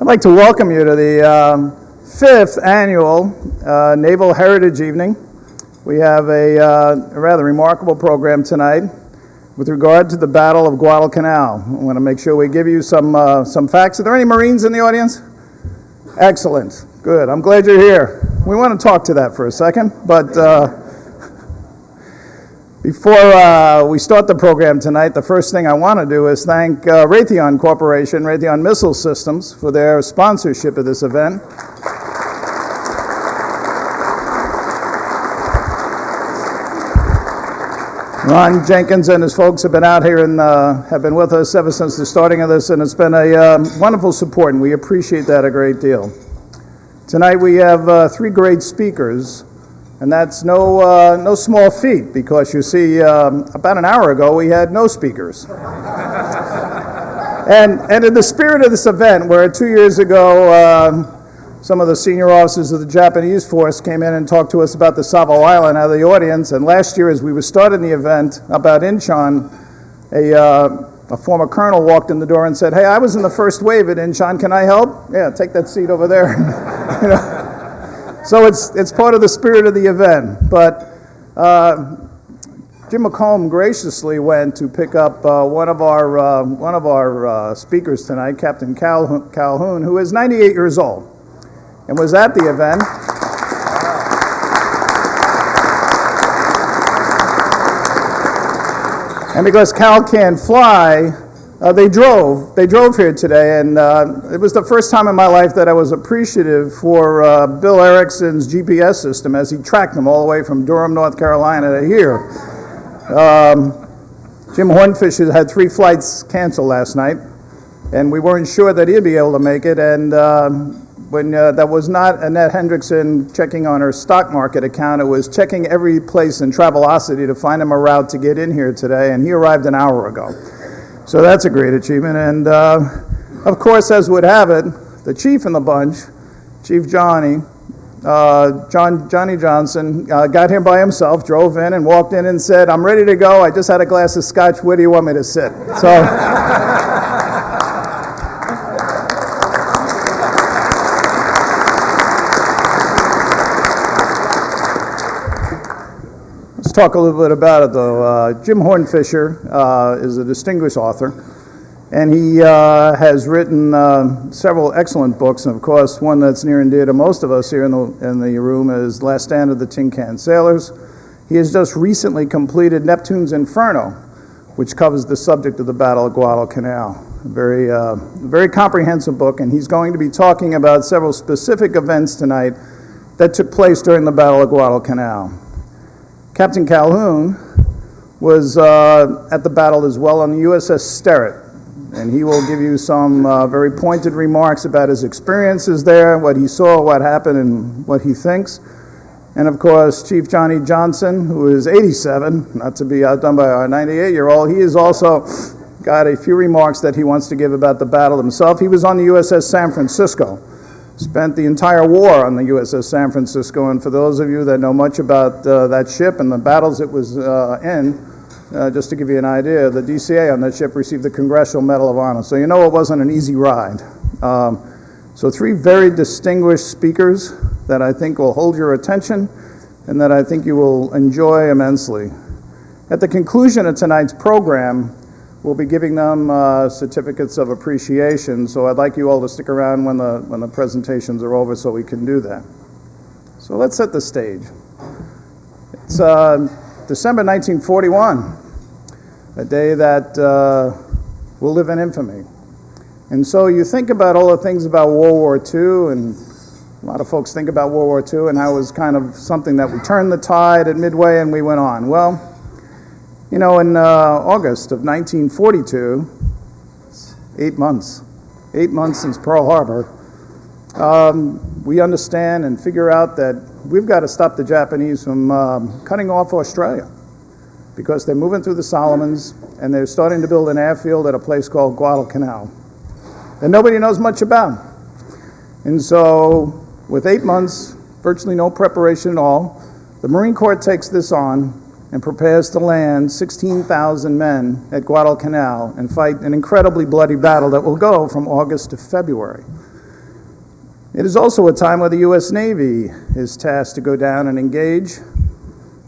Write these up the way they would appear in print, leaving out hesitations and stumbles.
like to welcome you to the fifth annual Naval Heritage Evening. We have a rather remarkable program tonight with regard to the Battle of Guadalcanal. I want to make sure we give you some facts. Are there any Marines in the audience? Excellent. Good. I'm glad you're here. We want to talk to that for a second, but before we start the program tonight, the first thing I want to do is thank Raytheon Corporation, Raytheon Missile Systems, for their sponsorship of this event. Ron Jenkins and his folks have been out here and have been with us ever since the starting of this, and it's been a wonderful support, and we appreciate that a great deal. Tonight we have three great speakers, and that's no small feat, because you see, about an hour ago we had no speakers. and in the spirit of this event, where 2 years ago some of the senior officers of the Japanese force came in and talked to us about the Savo Island out of the audience, and last year as we were starting the event about Incheon, a former colonel walked in the door and said, "Hey, I was in the first wave at Incheon, can I help?" "Yeah, take that seat over there." You know? So it's part of the spirit of the event. But Jim McComb graciously went to pick up one of our speakers tonight, Captain Calhoun, who is 98 years old, and was at the event. And because Cal can't fly, they drove here today, and it was the first time in my life that I was appreciative for Bill Erickson's GPS system as he tracked them all the way from Durham, North Carolina to here. Jim Hornfisher had 3 flights canceled last night, and we weren't sure that he'd be able to make it, and when that was not Annette Hendrickson checking on her stock market account, it was checking every place in Travelocity to find him a route to get in here today, and he arrived an hour ago. So that's a great achievement. And of course, as would have it, the chief in the bunch, Chief Johnny Johnson, got here by himself, drove in and walked in and said, "I'm ready to go. I just had a glass of scotch. Where do you want me to sit?" So let's talk a little bit about it, though. Jim Hornfisher is a distinguished author, and he has written several excellent books, and of course one that's near and dear to most of us here in the room is Last Stand of the Tin Can Sailors. He has just recently completed Neptune's Inferno, which covers the subject of the Battle of Guadalcanal. A very comprehensive book, and he's going to be talking about several specific events tonight that took place during the Battle of Guadalcanal. Captain Calhoun was at the battle as well on the USS Sterett, and he will give you some very pointed remarks about his experiences there, what he saw, what happened, and what he thinks. And of course, Chief Johnny Johnson, who is 87, not to be outdone by our 98-year-old, he has also got a few remarks that he wants to give about the battle himself. He was on the USS San Francisco. Spent the entire war on the USS San Francisco, and for those of you that know much about that ship and the battles it was in, just to give you an idea, the DCA on that ship received the Congressional Medal of Honor, so you know it wasn't an easy ride. So 3 very distinguished speakers that I think will hold your attention and that I think you will enjoy immensely. At the conclusion of tonight's program, we'll be giving them certificates of appreciation, so I'd like you all to stick around when the presentations are over so we can do that. So let's set the stage. It's December 1941, a day that will live in infamy. And so you think about all the things about World War II, and a lot of folks think about World War II and how it was kind of something that we turned the tide at Midway and we went on. Well, you know, in August of 1942, 8 months since Pearl Harbor, we understand and figure out that we've got to stop the Japanese from cutting off Australia, because they're moving through the Solomons and they're starting to build an airfield at a place called Guadalcanal that nobody knows much about. And so with 8 months, virtually no preparation at all, the Marine Corps takes this on and prepares to land 16,000 men at Guadalcanal and fight an incredibly bloody battle that will go from August to February. It is also a time where the U.S. Navy is tasked to go down and engage,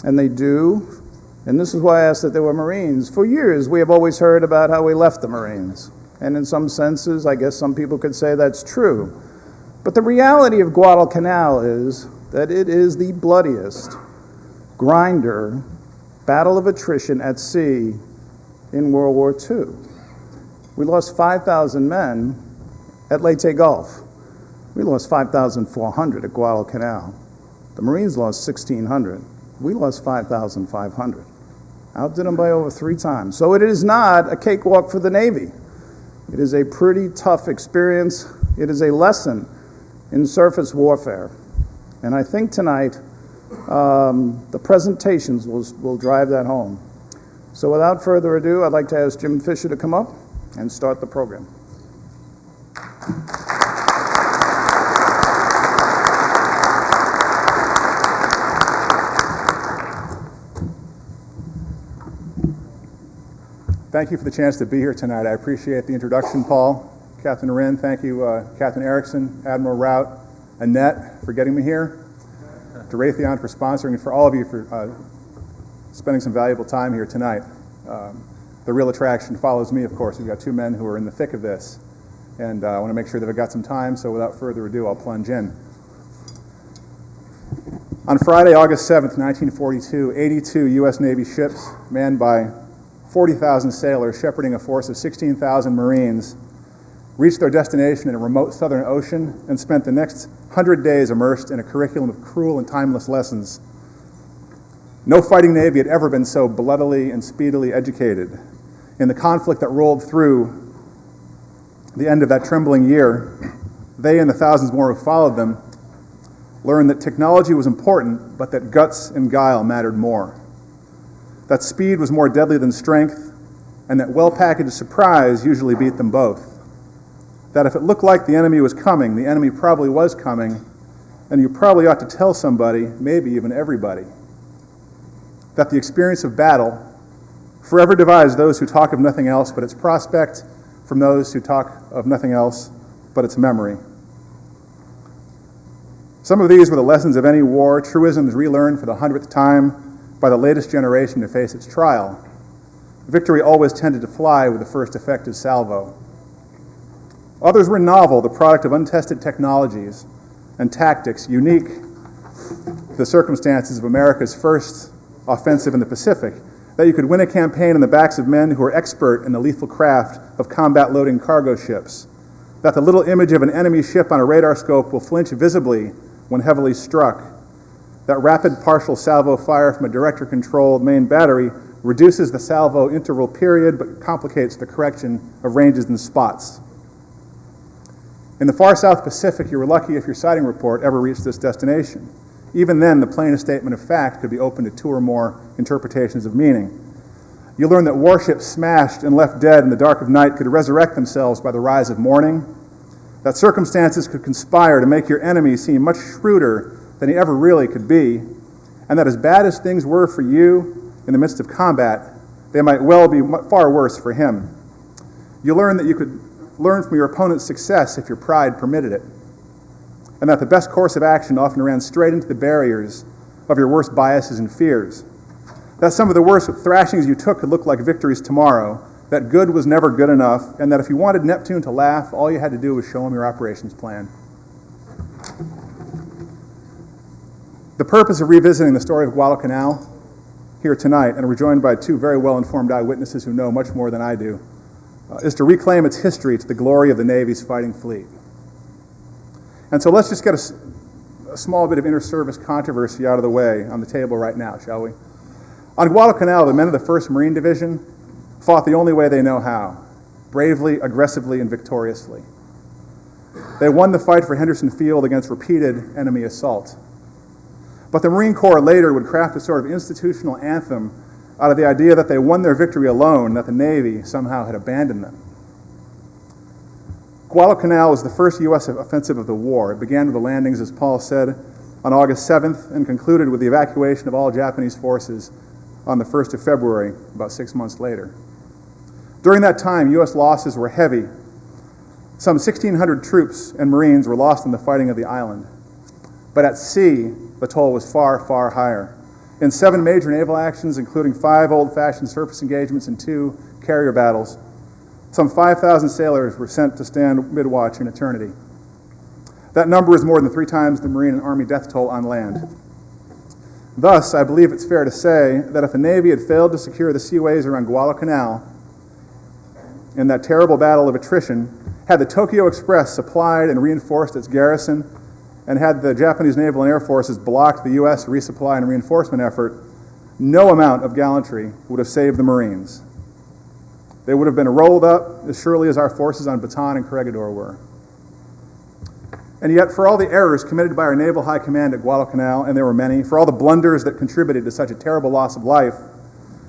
and they do. And this is why I asked that there were Marines. For years, we have always heard about how we left the Marines. And in some senses, I guess some people could say that's true. But the reality of Guadalcanal is that it is the bloodiest grinder battle of attrition at sea in World War II. We lost 5,000 men at Leyte Gulf. We lost 5,400 at Guadalcanal. The Marines lost 1,600. We lost 5,500. Outdid them by over 3 times. So it is not a cakewalk for the Navy. It is a pretty tough experience. It is a lesson in surface warfare. And I think tonight the presentations will drive that home. So without further ado, I'd like to ask Jim Fisher to come up and start the program. Thank you for the chance to be here tonight. I appreciate the introduction, Paul. Captain Wren, thank you, Captain Erickson, Admiral Rout, Annette for getting me here, to Raytheon for sponsoring, and for all of you for spending some valuable time here tonight. The real attraction follows me, of course. We've got 2 men who are in the thick of this, and I want to make sure that I've got some time, so without further ado, I'll plunge in. On Friday, August 7th, 1942, 82 U.S. Navy ships manned by 40,000 sailors shepherding a force of 16,000 Marines reached their destination in a remote southern ocean and spent the next 100 days immersed in a curriculum of cruel and timeless lessons. No fighting Navy had ever been so bloodily and speedily educated. In the conflict that rolled through the end of that trembling year, they and the thousands more who followed them learned that technology was important, but that guts and guile mattered more. That speed was more deadly than strength, and that well-packaged surprise usually beat them both. That if it looked like the enemy was coming, the enemy probably was coming, and you probably ought to tell somebody, maybe even everybody. That the experience of battle forever divides those who talk of nothing else but its prospect from those who talk of nothing else but its memory. Some of these were the lessons of any war, truisms relearned for the 100th time by the latest generation to face its trial. Victory always tended to fly with the first effective salvo. Others were novel, the product of untested technologies and tactics unique to the circumstances of America's first offensive in the Pacific, that you could win a campaign on the backs of men who were expert in the lethal craft of combat-loading cargo ships, that the little image of an enemy ship on a radar scope will flinch visibly when heavily struck, that rapid partial salvo fire from a director-controlled main battery reduces the salvo interval period but complicates the correction of ranges and spots. In the far South Pacific, you were lucky if your sighting report ever reached this destination. Even then, the plainest statement of fact could be open to 2 or more interpretations of meaning. You learned that warships smashed and left dead in the dark of night could resurrect themselves by the rise of morning, that circumstances could conspire to make your enemy seem much shrewder than he ever really could be, and that as bad as things were for you in the midst of combat, they might well be far worse for him. You learned that you could learn from your opponent's success if your pride permitted it, and that the best course of action often ran straight into the barriers of your worst biases and fears, that some of the worst thrashings you took could look like victories tomorrow, that good was never good enough, and that if you wanted Neptune to laugh, all you had to do was show him your operations plan. The purpose of revisiting the story of Guadalcanal here tonight, and we're joined by 2 very well-informed eyewitnesses who know much more than I do, is to reclaim its history to the glory of the Navy's fighting fleet. And so let's just get a small bit of inter-service controversy out of the way on the table right now, shall we? On Guadalcanal, the men of the 1st Marine Division fought the only way they know how, bravely, aggressively, and victoriously. They won the fight for Henderson Field against repeated enemy assault. But the Marine Corps later would craft a sort of institutional anthem out of the idea that they won their victory alone, that the Navy somehow had abandoned them. Guadalcanal was the first U.S. offensive of the war. It began with the landings, as Paul said, on August 7th and concluded with the evacuation of all Japanese forces on the 1st of February, about 6 months later. During that time, U.S. losses were heavy. Some 1,600 troops and Marines were lost in the fighting of the island. But at sea, the toll was far, far higher. In 7 major naval actions, including 5 old-fashioned surface engagements and 2 carrier battles, some 5,000 sailors were sent to stand mid-watch in eternity. That number is more than 3 times the Marine and Army death toll on land. Thus, I believe it's fair to say that if the Navy had failed to secure the seaways around Guadalcanal in that terrible battle of attrition, had the Tokyo Express supplied and reinforced its garrison, and had the Japanese naval and air forces blocked the U.S. resupply and reinforcement effort, no amount of gallantry would have saved the Marines. They would have been rolled up as surely as our forces on Bataan and Corregidor were. And yet, for all the errors committed by our Naval High Command at Guadalcanal, and there were many, for all the blunders that contributed to such a terrible loss of life,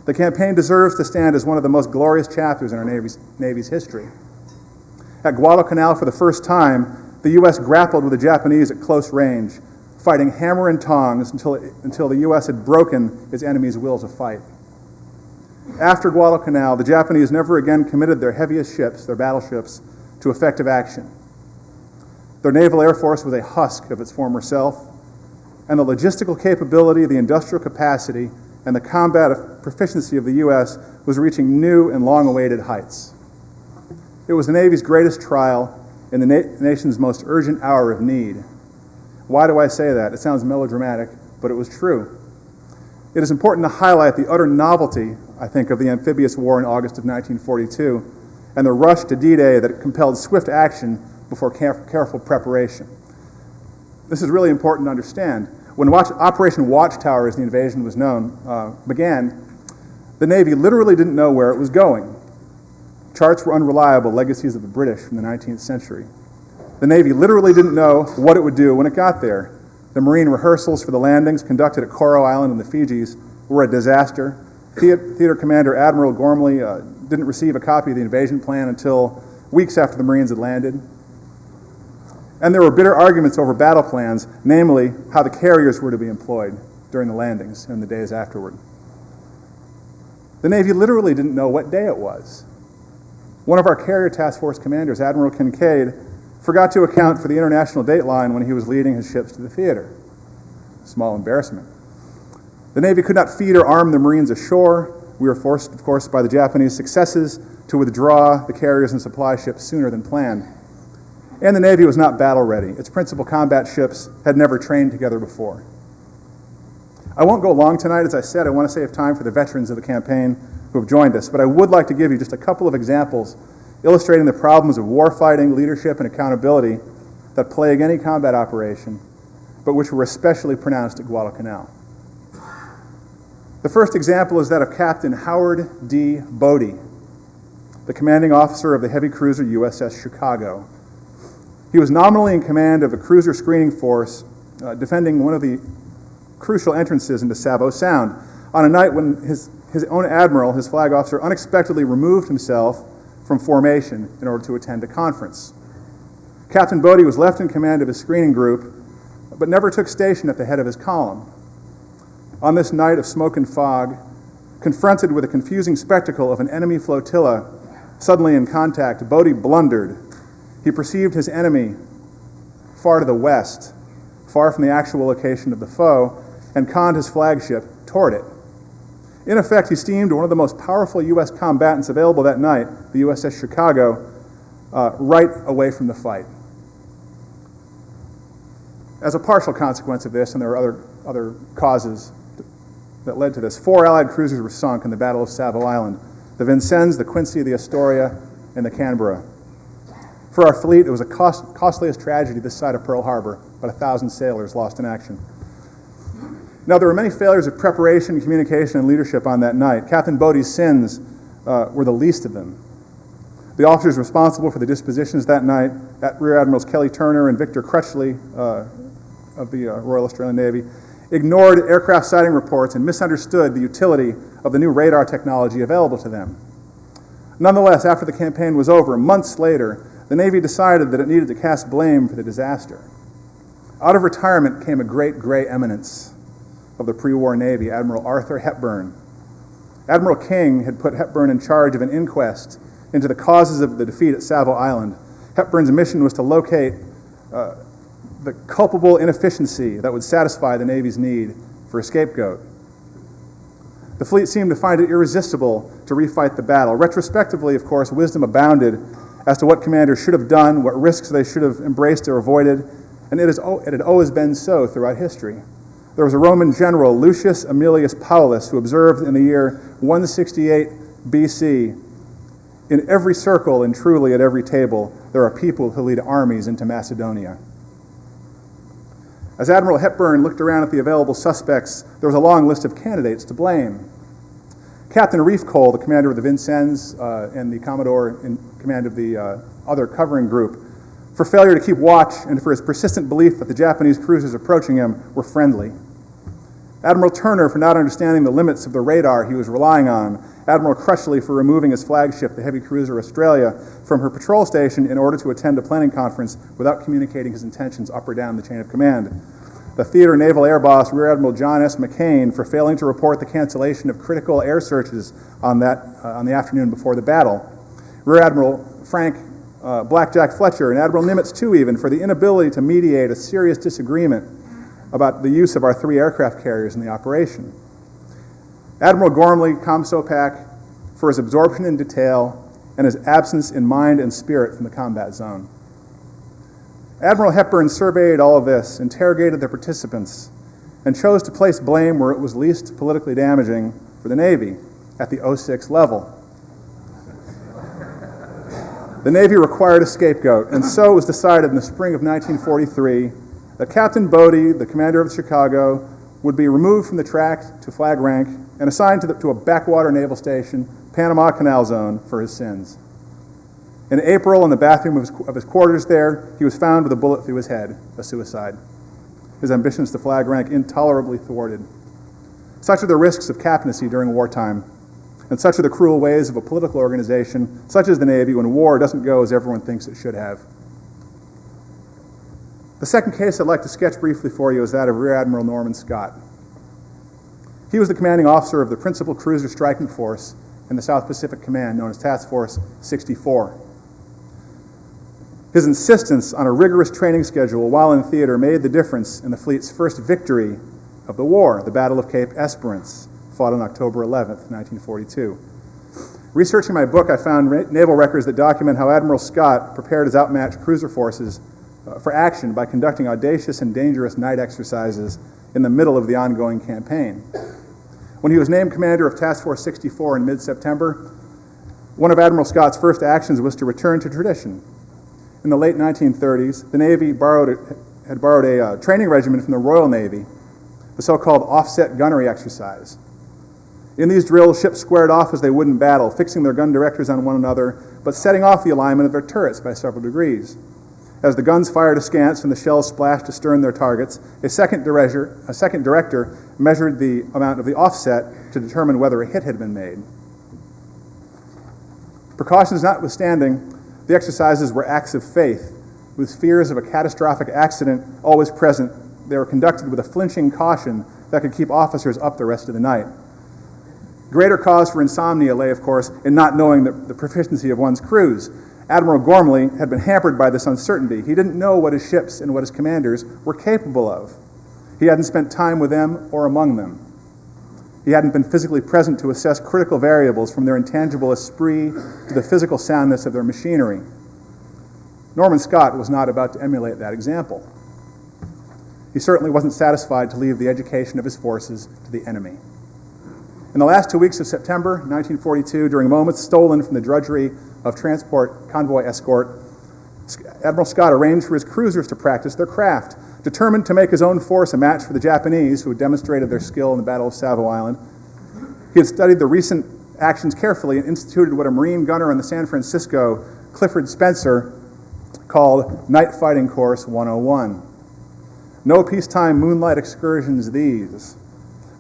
the campaign deserves to stand as one of the most glorious chapters in our Navy's history. At Guadalcanal, for the first time, the U.S. grappled with the Japanese at close range, fighting hammer and tongs until the U.S. had broken its enemy's will to fight. After Guadalcanal, the Japanese never again committed their heaviest ships, their battleships, to effective action. Their naval air force was a husk of its former self, and the logistical capability, the industrial capacity, and the combat proficiency of the U.S. was reaching new and long-awaited heights. It was the Navy's greatest trial in the nation's most urgent hour of need. Why do I say that? It sounds melodramatic, but it was true. It is important to highlight the utter novelty, I think, of the amphibious war in August of 1942 and the rush to D-Day that compelled swift action before careful preparation. This is really important to understand. When Operation Watchtower, as the invasion was known, began, the Navy literally didn't know where it was going. Charts were unreliable, legacies of the British from the 19th century. The Navy literally didn't know what it would do when it got there. The Marine rehearsals for the landings conducted at Coral Island in the Fijis were a disaster. Theater Commander Admiral Gormley didn't receive a copy of the invasion plan until weeks after the Marines had landed. And there were bitter arguments over battle plans, namely how the carriers were to be employed during the landings and the days afterward. The Navy literally didn't know what day it was. One of our carrier task force commanders, Admiral Kincaid, forgot to account for the international dateline when he was leading his ships to the theater. Small embarrassment. The Navy could not feed or arm the Marines ashore. We were forced, of course, by the Japanese successes to withdraw the carriers and supply ships sooner than planned. And the Navy was not battle ready. Its principal combat ships had never trained together before. I won't go long tonight. As I said, I want to save time for the veterans of the campaign who have joined us, but I would like to give you just a couple of examples illustrating the problems of warfighting, leadership, and accountability that plague any combat operation, but which were especially pronounced at Guadalcanal. The first example is that of Captain Howard D. Bodie, the commanding officer of the heavy cruiser USS Chicago. He was nominally in command of a cruiser screening force defending one of the crucial entrances into Savo Sound on a night when his own admiral, his flag officer, unexpectedly removed himself from formation in order to attend a conference. Captain Bodie was left in command of his screening group, but never took station at the head of his column. On this night of smoke and fog, confronted with a confusing spectacle of an enemy flotilla suddenly in contact, Bodie blundered. He perceived his enemy far to the west, far from the actual location of the foe, and conned his flagship toward it. In effect, he steamed one of the most powerful U.S. combatants available that night, the USS Chicago, right away from the fight. As a partial consequence of this, and there are other causes that led to this, 4 Allied cruisers were sunk in the Battle of Savo Island: the Vincennes, the Quincy, the Astoria, and the Canberra. For our fleet, it was the costliest tragedy this side of Pearl Harbor, about 1,000 sailors lost in action. Now, there were many failures of preparation, communication, and leadership on that night. Captain Bodie's sins were the least of them. The officers responsible for the dispositions that night, Rear Admirals Kelly Turner and Victor Crutchley of the Royal Australian Navy, ignored aircraft sighting reports and misunderstood the utility of the new radar technology available to them. Nonetheless, after the campaign was over, months later, the Navy decided that it needed to cast blame for the disaster. Out of retirement came a great gray eminence of the pre-war Navy, Admiral Arthur Hepburn. Admiral King had put Hepburn in charge of an inquest into the causes of the defeat at Savo Island, Hepburn's mission was to locate the culpable inefficiency that would satisfy the Navy's need for a scapegoat. The fleet seemed to find it irresistible to refight the battle. Retrospectively, of course, wisdom abounded as to what commanders should have done, what risks they should have embraced or avoided, and it had always been so throughout history. There was a Roman general, Lucius Aemilius Paulus, who observed in the year 168 BC, "In every circle and truly at every table, there are people who lead armies into Macedonia." As Admiral Hepburn looked around at the available suspects, there was a long list of candidates to blame. Captain Reef Cole, the commander of the Vincennes, and the commodore in command of the other covering group, for failure to keep watch and for his persistent belief that the Japanese cruisers approaching him were friendly. Admiral Turner for not understanding the limits of the radar he was relying on. Admiral Crutchley for removing his flagship, the heavy cruiser Australia, from her patrol station in order to attend a planning conference without communicating his intentions up or down the chain of command. The Theater Naval Air Boss, Rear Admiral John S. McCain, for failing to report the cancellation of critical air searches on the afternoon before the battle. Rear Admiral Frank Blackjack Fletcher and Admiral Nimitz, too, even, for the inability to mediate a serious disagreement about the use of our 3 aircraft carriers in the operation. Admiral Gormley Comstopac for his absorption in detail and his absence in mind and spirit from the combat zone. Admiral Hepburn surveyed all of this, interrogated the participants, and chose to place blame where it was least politically damaging for the Navy, at the 06 level. The Navy required a scapegoat, and so it was decided in the spring of 1943 that Captain Bodie, the commander of the Chicago, would be removed from the track to flag rank and assigned to a backwater naval station, Panama Canal Zone, for his sins. In April, in the bathroom of his quarters there, he was found with a bullet through his head, a suicide. His ambitions to flag rank intolerably thwarted. Such are the risks of captaincy during wartime, and such are the cruel ways of a political organization, such as the Navy, when war doesn't go as everyone thinks it should have. The second case I'd like to sketch briefly for you is that of Rear Admiral Norman Scott. He was the commanding officer of the principal cruiser striking force in the South Pacific Command, known as Task Force 64. His insistence on a rigorous training schedule while in theater made the difference in the fleet's first victory of the war, the Battle of Cape Esperance, fought on October 11th, 1942. Researching my book, I found naval records that document how Admiral Scott prepared his outmatched cruiser forces for action by conducting audacious and dangerous night exercises in the middle of the ongoing campaign. When he was named commander of Task Force 64 in mid-September, one of Admiral Scott's first actions was to return to tradition. In the late 1930s, the Navy had borrowed a training regimen from the Royal Navy, the so-called offset gunnery exercise. In these drills, ships squared off as they would in battle, fixing their gun directors on one another, but setting off the alignment of their turrets by several degrees. As the guns fired askance and the shells splashed astern their targets, a second director measured the amount of the offset to determine whether a hit had been made. Precautions notwithstanding, the exercises were acts of faith. With fears of a catastrophic accident always present, they were conducted with a flinching caution that could keep officers up the rest of the night. Greater cause for insomnia lay, of course, in not knowing the proficiency of one's crews. Admiral Gormley had been hampered by this uncertainty. He didn't know what his ships and what his commanders were capable of. He hadn't spent time with them or among them. He hadn't been physically present to assess critical variables from their intangible esprit to the physical soundness of their machinery. Norman Scott was not about to emulate that example. He certainly wasn't satisfied to leave the education of his forces to the enemy. In the last 2 weeks of September 1942, during moments stolen from the drudgery of transport convoy escort, Admiral Scott arranged for his cruisers to practice their craft. Determined to make his own force a match for the Japanese, who had demonstrated their skill in the Battle of Savo Island, he had studied the recent actions carefully and instituted what a Marine gunner on the San Francisco, Clifford Spencer, called Night Fighting Course 101. No peacetime moonlight excursions these.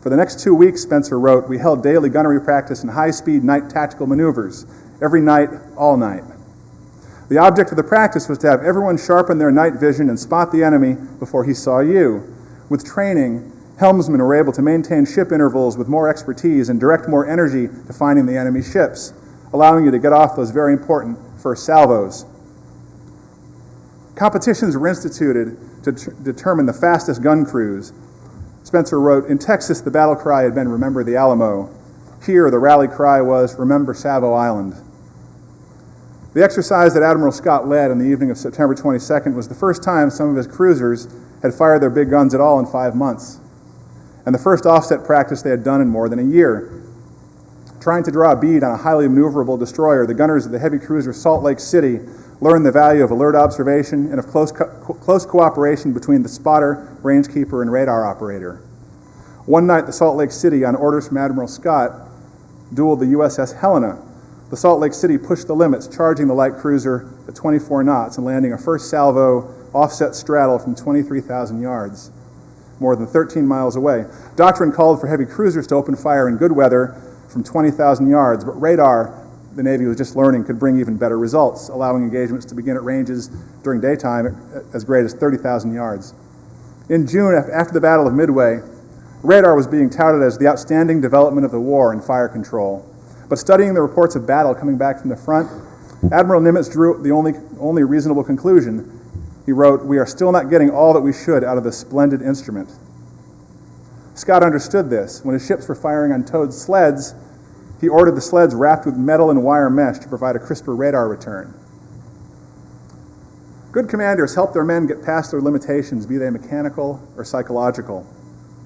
For the next 2 weeks, Spencer wrote, we held daily gunnery practice and high-speed night tactical maneuvers, every night, all night. The object of the practice was to have everyone sharpen their night vision and spot the enemy before he saw you. With training, helmsmen were able to maintain ship intervals with more expertise and direct more energy to finding the enemy ships, allowing you to get off those very important first salvos. Competitions were instituted to determine the fastest gun crews. Spencer wrote, "In Texas, the battle cry had been 'Remember the Alamo.' Here, the rally cry was 'Remember Savo Island.'" The exercise that Admiral Scott led on the evening of September 22nd was the first time some of his cruisers had fired their big guns at all in 5 months, and the first offset practice they had done in more than a year. Trying to draw a bead on a highly maneuverable destroyer, the gunners of the heavy cruiser Salt Lake City learned the value of alert observation and of close cooperation between the spotter, rangekeeper, and radar operator. One night, the Salt Lake City, on orders from Admiral Scott, dueled the USS Helena. The Salt Lake City pushed the limits, charging the light cruiser at 24 knots and landing a first salvo offset straddle from 23,000 yards, more than 13 miles away. Doctrine called for heavy cruisers to open fire in good weather from 20,000 yards, but radar, the Navy was just learning, could bring even better results, allowing engagements to begin at ranges during daytime as great as 30,000 yards. In June, after the Battle of Midway, radar was being touted as the outstanding development of the war in fire control. But studying the reports of battle coming back from the front, Admiral Nimitz drew the only reasonable conclusion. He wrote, "We are still not getting all that we should out of this splendid instrument." Scott understood this. When his ships were firing on towed sleds, he ordered the sleds wrapped with metal and wire mesh to provide a crisper radar return. Good commanders help their men get past their limitations, be they mechanical or psychological.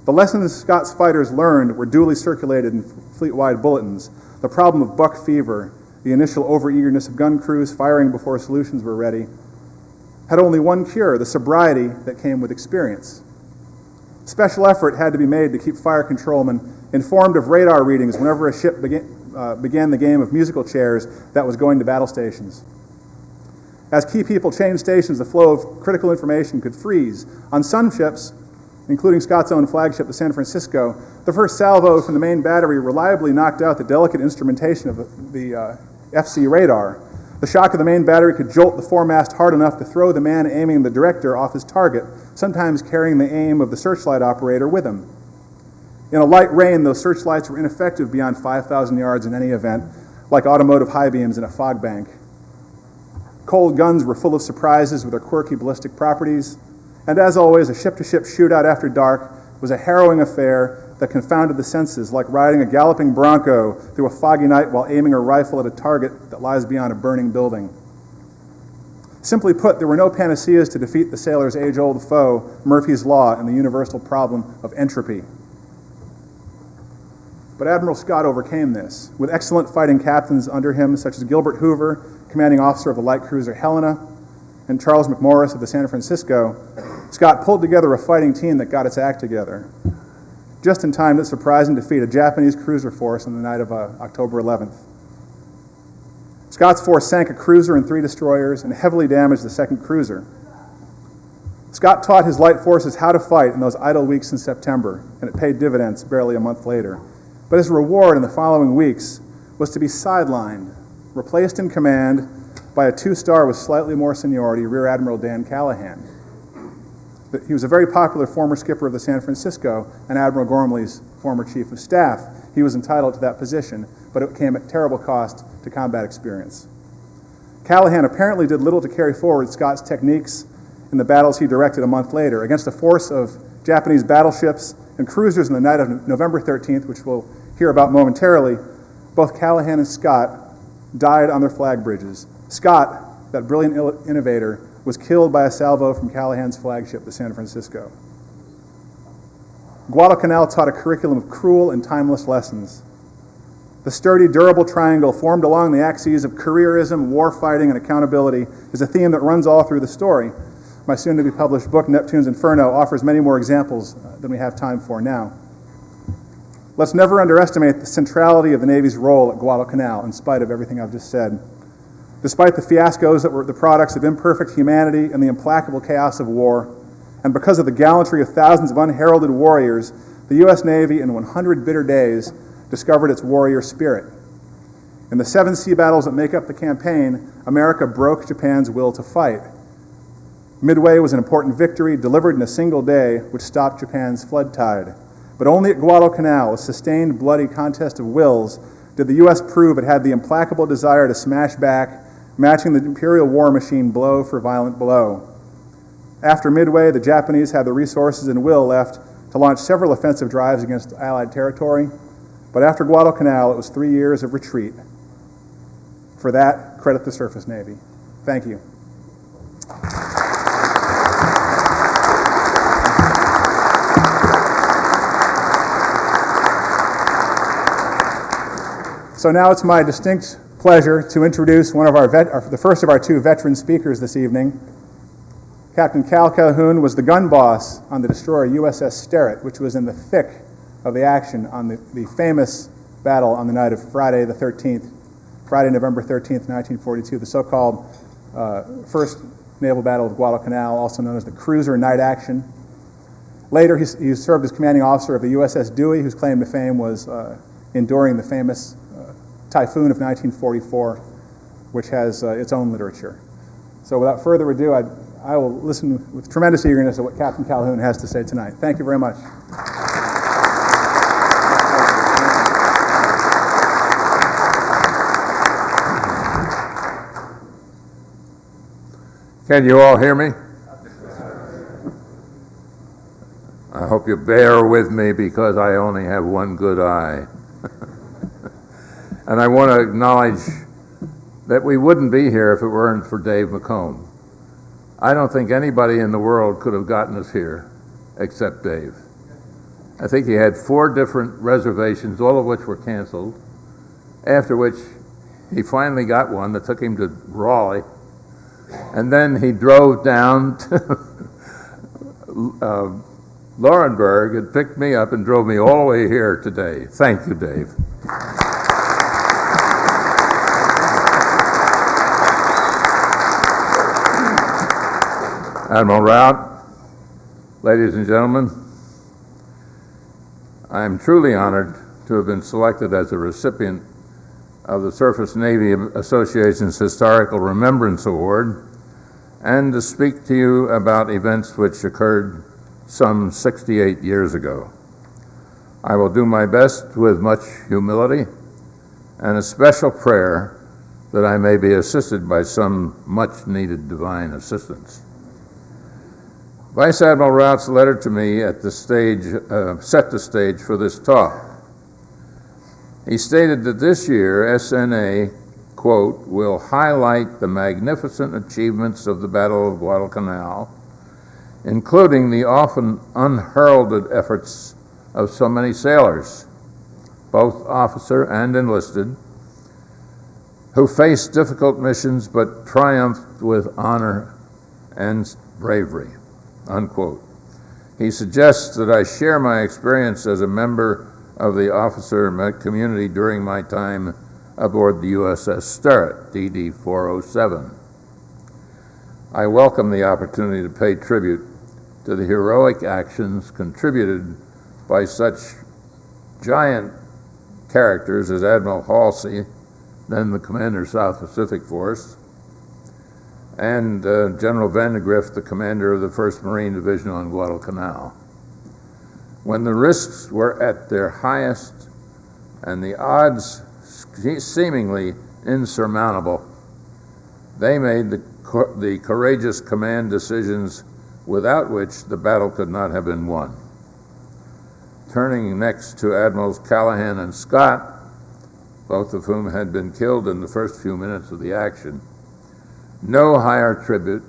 The lessons Scott's fighters learned were duly circulated in fleet-wide bulletins. The problem of buck fever, the initial overeagerness of gun crews firing before solutions were ready, had only one cure: the sobriety that came with experience. Special effort had to be made to keep fire controlmen informed of radar readings whenever a ship began the game of musical chairs that was going to battle stations. As key people changed stations, the flow of critical information could freeze. On some ships, including Scott's own flagship, the San Francisco, the first salvo from the main battery reliably knocked out the delicate instrumentation of the FC radar. The shock of the main battery could jolt the foremast hard enough to throw the man aiming the director off his target, sometimes carrying the aim of the searchlight operator with him. In a light rain, those searchlights were ineffective beyond 5,000 yards in any event, like automotive high beams in a fog bank. Cold guns were full of surprises with their quirky ballistic properties, and as always, a ship-to-ship shootout after dark was a harrowing affair that confounded the senses, like riding a galloping bronco through a foggy night while aiming a rifle at a target that lies beyond a burning building. Simply put, there were no panaceas to defeat the sailor's age-old foe, Murphy's Law, and the universal problem of entropy. But Admiral Scott overcame this. With excellent fighting captains under him, such as Gilbert Hoover, commanding officer of the light cruiser Helena, and Charles McMorris of the San Francisco, Scott pulled together a fighting team that got its act together, just in time to surprise and defeat a Japanese cruiser force on the night of October 11th. Scott's force sank a cruiser and 3 destroyers and heavily damaged the second cruiser. Scott taught his light forces how to fight in those idle weeks in September, and it paid dividends barely a month later. But his reward in the following weeks was to be sidelined, replaced in command by a 2-star with slightly more seniority, Rear Admiral Dan Callahan. He was a very popular former skipper of the San Francisco and Admiral Gormley's former chief of staff. He was entitled to that position, but it came at terrible cost to combat experience. Callahan apparently did little to carry forward Scott's techniques in the battles he directed a month later. Against a force of Japanese battleships and cruisers on the night of November 13th, which we'll hear about momentarily, both Callahan and Scott died on their flag bridges. Scott, that brilliant innovator, was killed by a salvo from Callahan's flagship, the San Francisco. Guadalcanal taught a curriculum of cruel and timeless lessons. The sturdy, durable triangle formed along the axes of careerism, warfighting, and accountability is a theme that runs all through the story. My soon-to-be-published book, Neptune's Inferno, offers many more examples than we have time for now. Let's never underestimate the centrality of the Navy's role at Guadalcanal, in spite of everything I've just said. Despite the fiascos that were the products of imperfect humanity and the implacable chaos of war, and because of the gallantry of thousands of unheralded warriors, the U.S. Navy, in 100 bitter days, discovered its warrior spirit. In the 7 sea battles that make up the campaign, America broke Japan's will to fight. Midway was an important victory delivered in a single day, which stopped Japan's flood tide. But only at Guadalcanal, a sustained, bloody contest of wills, did the U.S. prove it had the implacable desire to smash back, matching the imperial war machine blow for violent blow. After Midway, the Japanese had the resources and will left to launch several offensive drives against Allied territory, but after Guadalcanal, it was 3 years of retreat. For that, credit the Surface Navy. Thank you. So now it's my distinct pleasure to introduce the first of our two veteran speakers this evening. Captain Calhoun was the gun boss on the destroyer USS Sterett, which was in the thick of the action on the famous battle on the night of Friday, November 13th, 1942, the so-called First Naval Battle of Guadalcanal, also known as the Cruiser Night Action. Later, he served as commanding officer of the USS Dewey, whose claim to fame was enduring the famous Typhoon of 1944, which has its own literature. So without further ado, I will listen with tremendous eagerness to what Captain Calhoun has to say tonight. Thank you very much. Can you all hear me? I hope you bear with me because I only have one good eye. And I want to acknowledge that we wouldn't be here if it weren't for Dave McComb. I don't think anybody in the world could have gotten us here except Dave. I think he had 4 different reservations, all of which were canceled, after which he finally got one that took him to Raleigh, and then he drove down to Laurenburg and picked me up and drove me all the way here today. Thank you, Dave. Admiral Rout, ladies and gentlemen, I am truly honored to have been selected as a recipient of the Surface Navy Association's Historical Remembrance Award and to speak to you about events which occurred some 68 years ago. I will do my best with much humility and a special prayer that I may be assisted by some much-needed divine assistance. Vice Admiral Rout's letter to me at the stage set the stage for this talk. He stated that this year SNA, quote, will highlight the magnificent achievements of the Battle of Guadalcanal, including the often unheralded efforts of so many sailors, both officer and enlisted, who faced difficult missions but triumphed with honor and bravery, unquote. He suggests that I share my experience as a member of the officer community during my time aboard the USS Sterett, DD 407. I welcome the opportunity to pay tribute to the heroic actions contributed by such giant characters as Admiral Halsey, then the commander of South Pacific Force, and General Vandegrift, the commander of the 1st Marine Division on Guadalcanal. When the risks were at their highest and the odds seemingly insurmountable, they made the courageous command decisions without which the battle could not have been won. Turning next to Admirals Callahan and Scott, both of whom had been killed in the first few minutes of the action, no higher tribute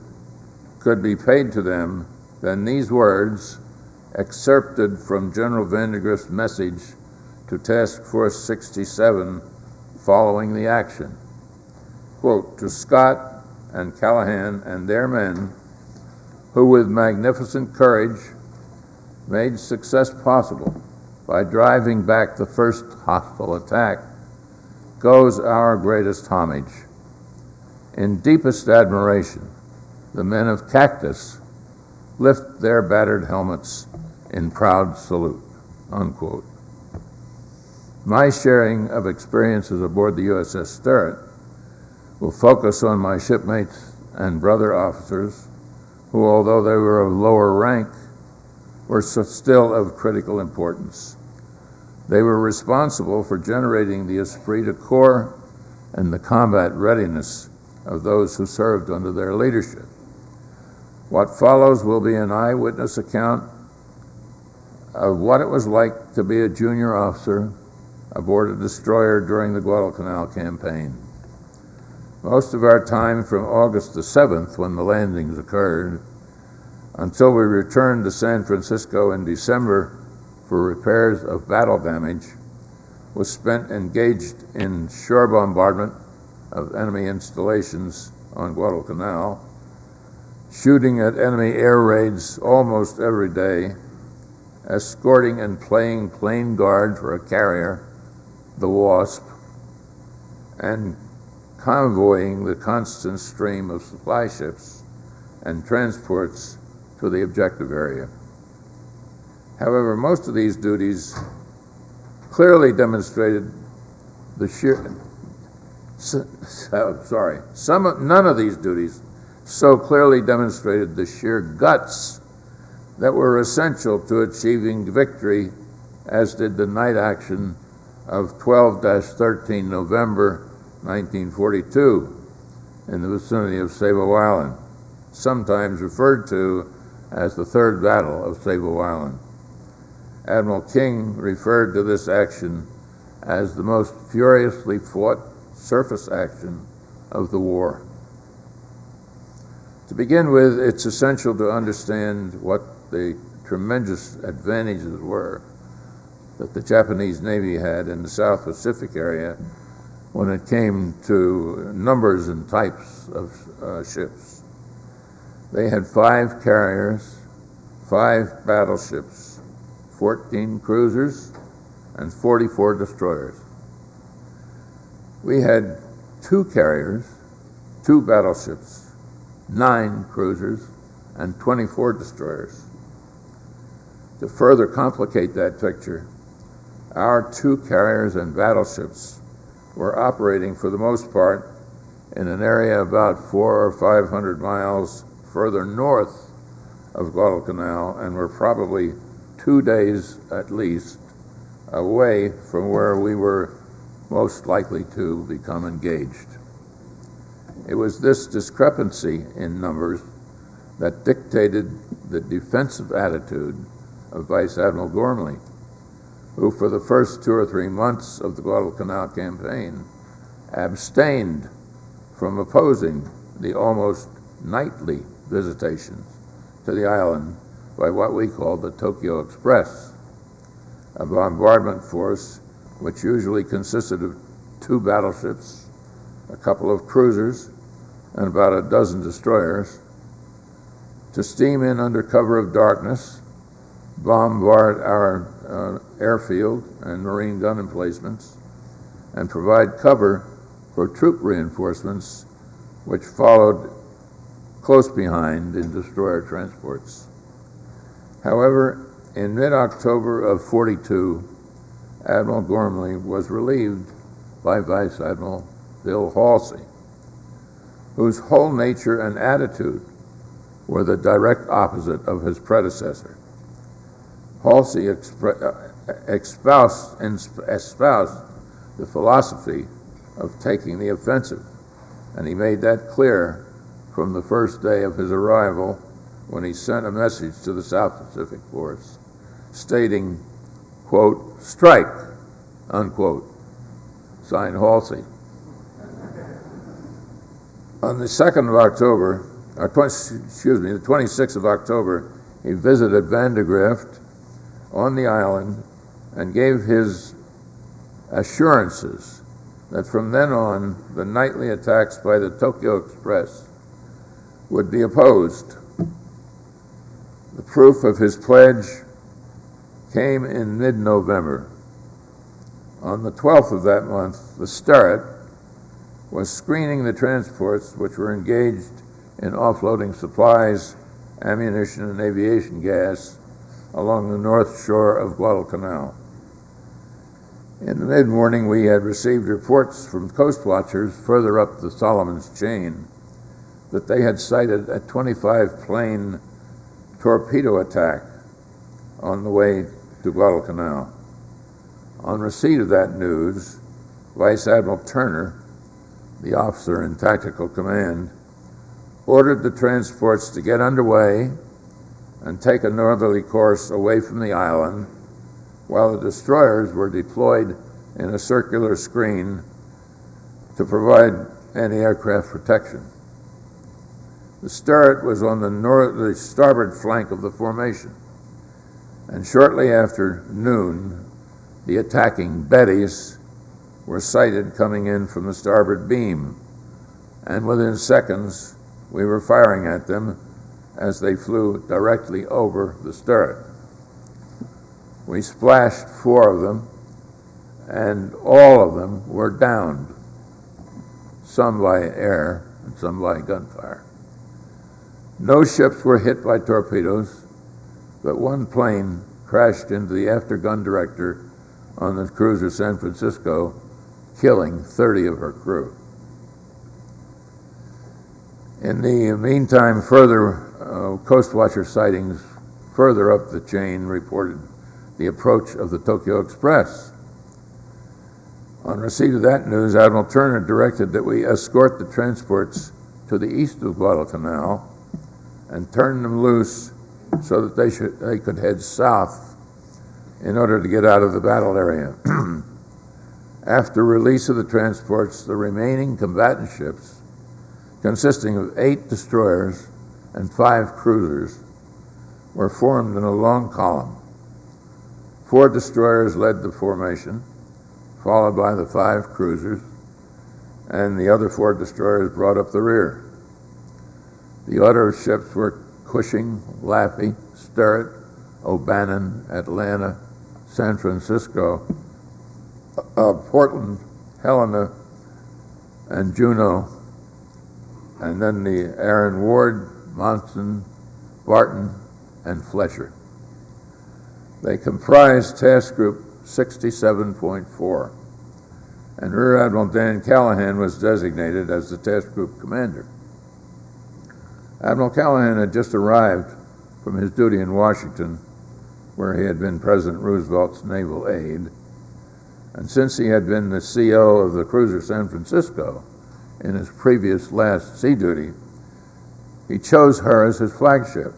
could be paid to them than these words excerpted from General Vandegrift's message to Task Force 67 following the action. Quote, to Scott and Callahan and their men, who with magnificent courage made success possible by driving back the first hostile attack, goes our greatest homage. In deepest admiration, the men of Cactus lift their battered helmets in proud salute, unquote. My sharing of experiences aboard the USS Sterett will focus on my shipmates and brother officers who, although they were of lower rank, were still of critical importance. They were responsible for generating the esprit de corps and the combat readiness of those who served under their leadership. What follows will be an eyewitness account of what it was like to be a junior officer aboard a destroyer during the Guadalcanal campaign. Most of our time from August the 7th, when the landings occurred, until we returned to San Francisco in December for repairs of battle damage, was spent engaged in shore bombardment of enemy installations on Guadalcanal, shooting at enemy air raids almost every day, escorting and playing plane guard for a carrier, the Wasp, and convoying the constant stream of supply ships and transports to the objective area. However, most of these duties clearly demonstrated the none of these duties so clearly demonstrated the sheer guts that were essential to achieving victory, as did the night action of 12-13 November 1942 in the vicinity of Savo Island, sometimes referred to as the Third Battle of Savo Island. Admiral King referred to this action as the most furiously fought surface action of the war. To begin with, it's essential to understand what the tremendous advantages were that the Japanese Navy had in the South Pacific area when it came to numbers and types of ships. They had 5 carriers, 5 battleships, 14 cruisers, and 44 destroyers. We had 2 carriers, 2 battleships, 9 cruisers, and 24 destroyers. To further complicate that picture, our 2 carriers and battleships were operating for the most part in an area about 400 or 500 miles further north of Guadalcanal, and were probably 2 days at least away from where we were most likely to become engaged. It was this discrepancy in numbers that dictated the defensive attitude of Vice Admiral Gormley, who for the first 2 or 3 months of the Guadalcanal campaign abstained from opposing the almost nightly visitations to the island by what we called the Tokyo Express, a bombardment force which usually consisted of 2 battleships, a couple of cruisers, and about a dozen destroyers, to steam in under cover of darkness, bombard our airfield and marine gun emplacements, and provide cover for troop reinforcements which followed close behind in destroyer transports. However, in mid-October of 42, Admiral Gormley was relieved by Vice Admiral Bill Halsey, whose whole nature and attitude were the direct opposite of his predecessor. Halsey espoused the philosophy of taking the offensive, and he made that clear from the first day of his arrival when he sent a message to the South Pacific Force stating, quote, "Strike," unquote, signed Halsey. On the 2nd of October, the 26th of October, he visited Vandegrift on the island and gave his assurances that from then on, the nightly attacks by the Tokyo Express would be opposed. The proof of his pledge came in mid-November. On the 12th of that month, the Sterret was screening the transports which were engaged in offloading supplies, ammunition, and aviation gas along the north shore of Guadalcanal. In the mid-morning, we had received reports from coast watchers further up the Solomon's chain that they had sighted a 25-plane torpedo attack on the way to Guadalcanal. On receipt of that news, Vice Admiral Turner, the officer in tactical command, ordered the transports to get underway and take a northerly course away from the island, while the destroyers were deployed in a circular screen to provide anti-aircraft protection. The Sterett was on the starboard flank of the formation, and shortly after noon, the attacking Bettys were sighted coming in from the starboard beam, and within seconds, we were firing at them as they flew directly over the Sterett. We splashed 4 of them, and all of them were downed, some by air and some by gunfire. No ships were hit by torpedoes, but one plane crashed into the after gun director on the cruiser San Francisco, killing 30 of her crew. In the meantime, further Coast Watcher sightings further up the chain reported the approach of the Tokyo Express. On receipt of that news, Admiral Turner directed that we escort the transports to the east of Guadalcanal and turn them loose so that they could head south in order to get out of the battle area. After release of the transports, the remaining combatant ships, consisting of 8 destroyers and 5 cruisers, were formed in a long column. 4 destroyers led the formation, followed by the 5 cruisers, and the other 4 destroyers brought up the rear. The order of ships were Cushing, Laffey, Sterett, O'Bannon, Atlanta, San Francisco, Portland, Helena, and Juneau, and then the Aaron Ward, Monson, Barton, and Fletcher. They comprised Task Group 67.4, and Rear Admiral Dan Calhoun was designated as the Task Group Commander. Admiral Calhoun had just arrived from his duty in Washington, where he had been President Roosevelt's naval aide, and since he had been the CO of the cruiser San Francisco in his previous last sea duty, he chose her as his flagship.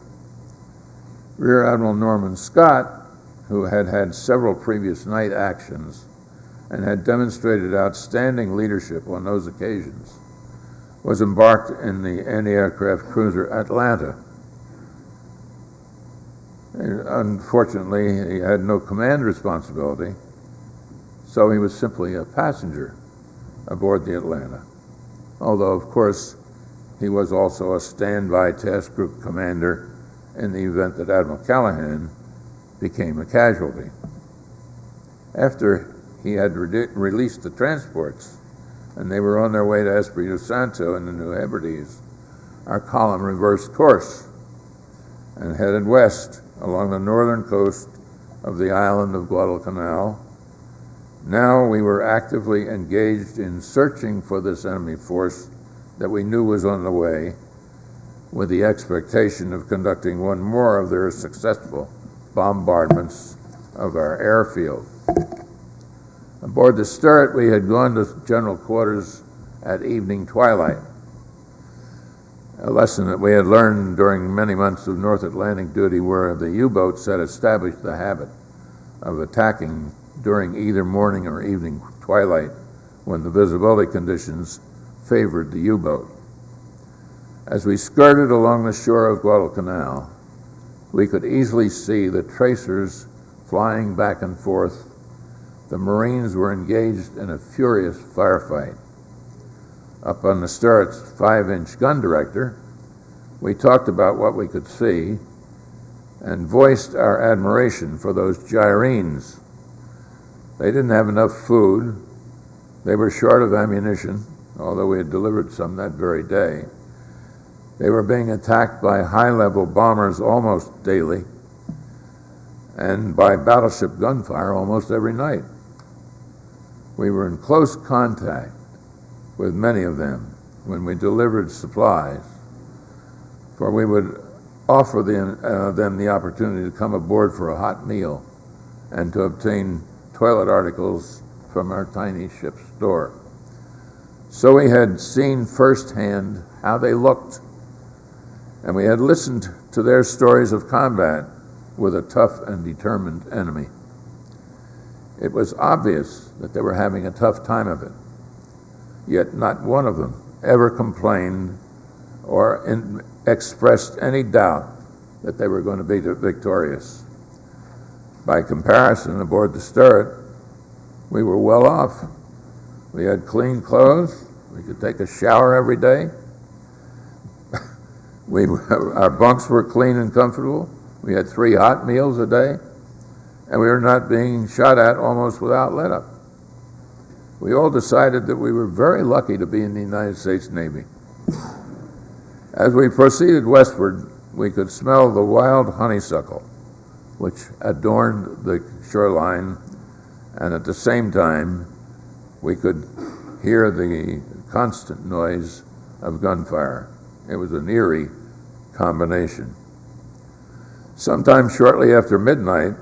Rear Admiral Norman Scott, who had had several previous night actions and had demonstrated outstanding leadership on those occasions, was embarked in the anti-aircraft cruiser Atlanta. Unfortunately, he had no command responsibility, so he was simply a passenger aboard the Atlanta, although, of course, he was also a standby task group commander in the event that Admiral Calhoun became a casualty. After he had released the transports and they were on their way to Espiritu Santo in the New Hebrides, our column reversed course and headed west along the northern coast of the island of Guadalcanal. Now we were actively engaged in searching for this enemy force that we knew was on the way, with the expectation of conducting one more of their successful bombardments of our airfield. Aboard the Sterett, we had gone to general quarters at evening twilight, a lesson that we had learned during many months of North Atlantic duty, where the U-boats had established the habit of attacking during either morning or evening twilight when the visibility conditions favored the U-boat. As we skirted along the shore of Guadalcanal, we could easily see the tracers flying back and forth. The Marines were engaged in a furious firefight. Up on the Sterett's 5-inch gun director, we talked about what we could see and voiced our admiration for those gyrenes. They didn't have enough food. They were short of ammunition, although we had delivered some that very day. They were being attacked by high-level bombers almost daily and by battleship gunfire almost every night. We were in close contact with many of them when we delivered supplies, for we would offer them the opportunity to come aboard for a hot meal and to obtain toilet articles from our tiny ship's store. So we had seen firsthand how they looked and we had listened to their stories of combat with a tough and determined enemy. It was obvious that they were having a tough time of it, yet not one of them ever complained or expressed any doubt that they were going to be victorious. By comparison, aboard the Sturt, we were well off. We had clean clothes. We could take a shower every day. Our bunks were clean and comfortable. We had 3 hot meals a day, and we were not being shot at almost without let-up. We all decided that we were very lucky to be in the United States Navy. As we proceeded westward, we could smell the wild honeysuckle, which adorned the shoreline, and at the same time, we could hear the constant noise of gunfire. It was an eerie combination. Sometime shortly after midnight,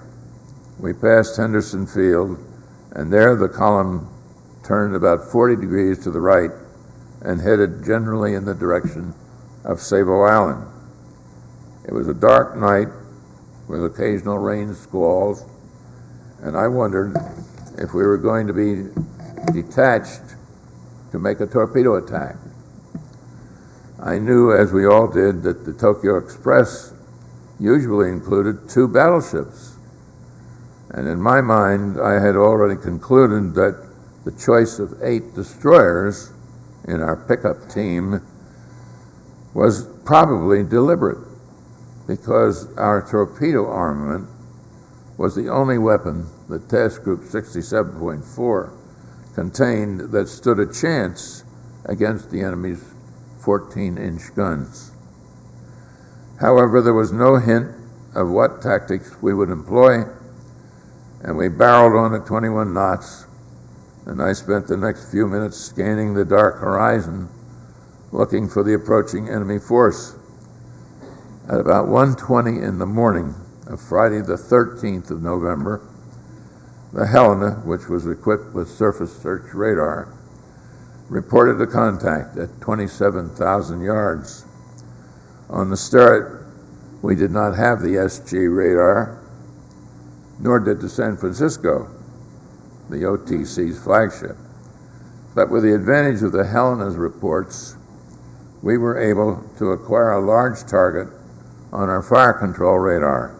we passed Henderson Field, and there the column turned about 40 degrees to the right and headed generally in the direction of Savo Island. It was a dark night with occasional rain squalls, and I wondered if we were going to be detached to make a torpedo attack. I knew, as we all did, that the Tokyo Express usually included 2 battleships, and in my mind I had already concluded that the choice of 8 destroyers in our pickup team was probably deliberate, because our torpedo armament was the only weapon that Task Group 67.4 contained that stood a chance against the enemy's 14-inch guns. However, there was no hint of what tactics we would employ, and we barreled on at 21 knots, and I spent the next few minutes scanning the dark horizon, looking for the approaching enemy force. At about 1:20 in the morning of Friday the 13th of November, the Helena, which was equipped with surface search radar, reported a contact at 27,000 yards. On the Sturt, we did not have the SG radar, nor did the San Francisco, the OTC's flagship. But with the advantage of the Helena's reports, we were able to acquire a large target on our fire control radar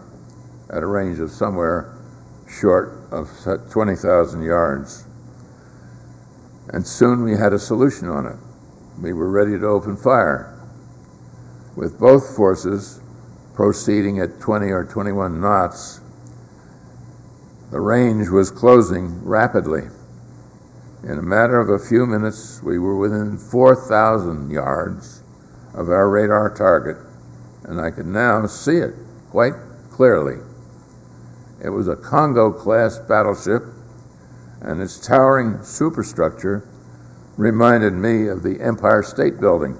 at a range of somewhere short of 20,000 yards. And soon we had a solution on it. We were ready to open fire. With both forces proceeding at 20 or 21 knots, the range was closing rapidly. In a matter of a few minutes, we were within 4,000 yards of our radar target, and I could now see it quite clearly. It was a Congo-class battleship, and its towering superstructure reminded me of the Empire State Building.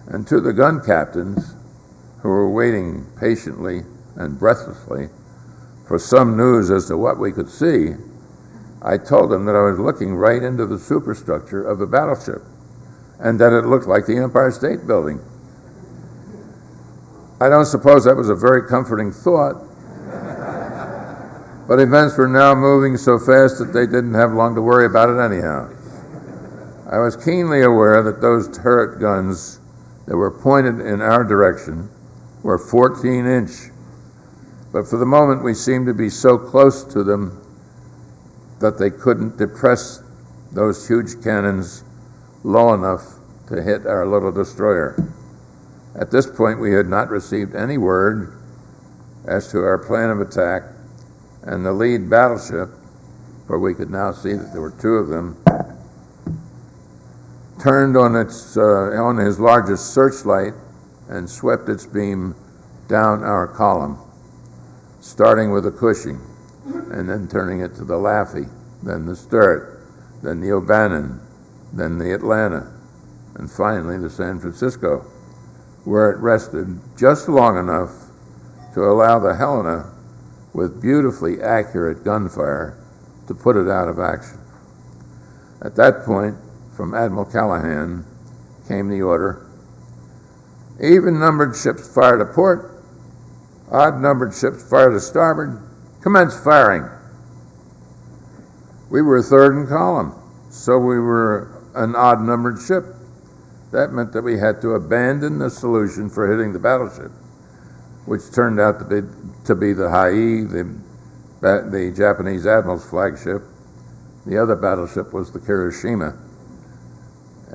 And to the gun captains, who were waiting patiently and breathlessly for some news as to what we could see, I told them that I was looking right into the superstructure of a battleship, and that it looked like the Empire State Building. I don't suppose that was a very comforting thought, but events were now moving so fast that they didn't have long to worry about it anyhow. I was keenly aware that those turret guns that were pointed in our direction were 14-inch, but for the moment we seemed to be so close to them that they couldn't depress those huge cannons low enough to hit our little destroyer. At this point, we had not received any word as to our plan of attack, and the lead battleship, for we could now see that there were 2 of them, turned on his largest searchlight and swept its beam down our column, starting with the Cushing, and then turning it to the Laffey, then the Sturt, then the O'Bannon, then the Atlanta, and finally the San Francisco, where it rested just long enough to allow the Helena, with beautifully accurate gunfire, to put it out of action. At that point, from Admiral Calhoun came the order, Even-numbered ships fire to port. Odd-numbered ships fire to starboard. Commence firing. We were third in column, so we were an odd-numbered ship. That meant that we had to abandon the solution for hitting the battleship, which turned out to be the Hai, the Japanese admiral's flagship. The other battleship was the Kirishima,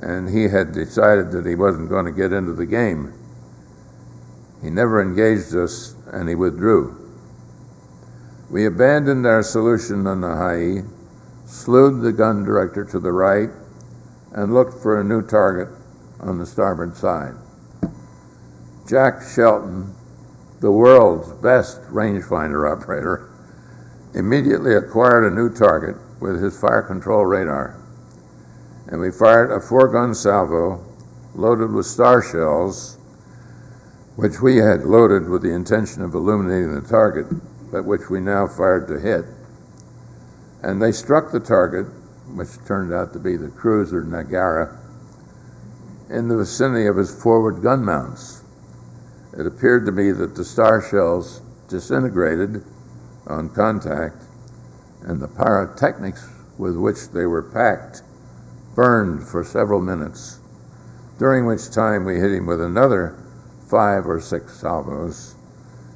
and he had decided that he wasn't going to get into the game. He never engaged us, and he withdrew. We abandoned our solution on the Hai, slewed the gun director to the right, and looked for a new target on the starboard side. Jack Shelton, the world's best rangefinder operator, immediately acquired a new target with his fire control radar, and we fired a 4-gun salvo loaded with star shells, which we had loaded with the intention of illuminating the target, but which we now fired to hit. And they struck the target, which turned out to be the cruiser Nagara, in the vicinity of his forward gun mounts. It appeared to me that the star shells disintegrated on contact, and the pyrotechnics with which they were packed burned for several minutes, during which time we hit him with another 5 or 6 salvos,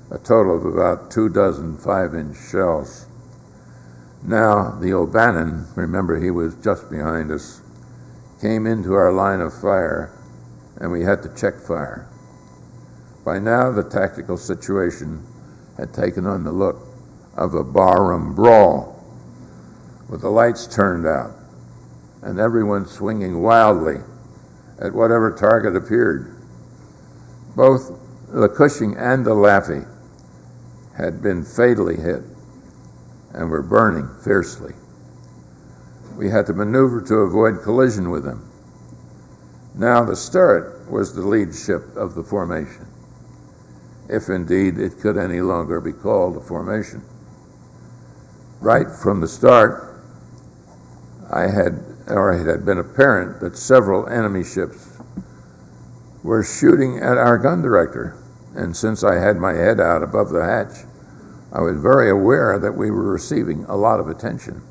a total of about 24 5-inch shells. Now the O'Bannon, remember he was just behind us, came into our line of fire, and we had to check fire. By now the tactical situation had taken on the look of a barroom brawl, with the lights turned out and everyone swinging wildly at whatever target appeared. Both the Cushing and the Laffey had been fatally hit and were burning fiercely. We had to maneuver to avoid collision with them. Now the Sturret was the lead ship of the formation, if indeed it could any longer be called a formation. Right from the start, it had been apparent that several enemy ships were shooting at our gun director, and since I had my head out above the hatch, I was very aware that we were receiving a lot of attention.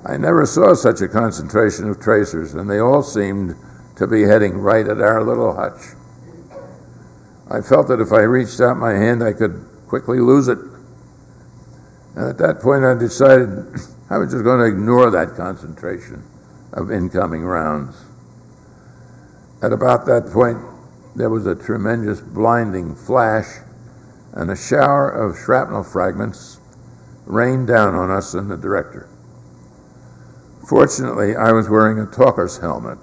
I never saw such a concentration of tracers, and they all seemed to be heading right at our little hutch. I felt that if I reached out my hand, I could quickly lose it. And at that point, I decided I was just going to ignore that concentration of incoming rounds. At about that point, there was a tremendous blinding flash, and a shower of shrapnel fragments rained down on us and the director. Fortunately, I was wearing a talker's helmet,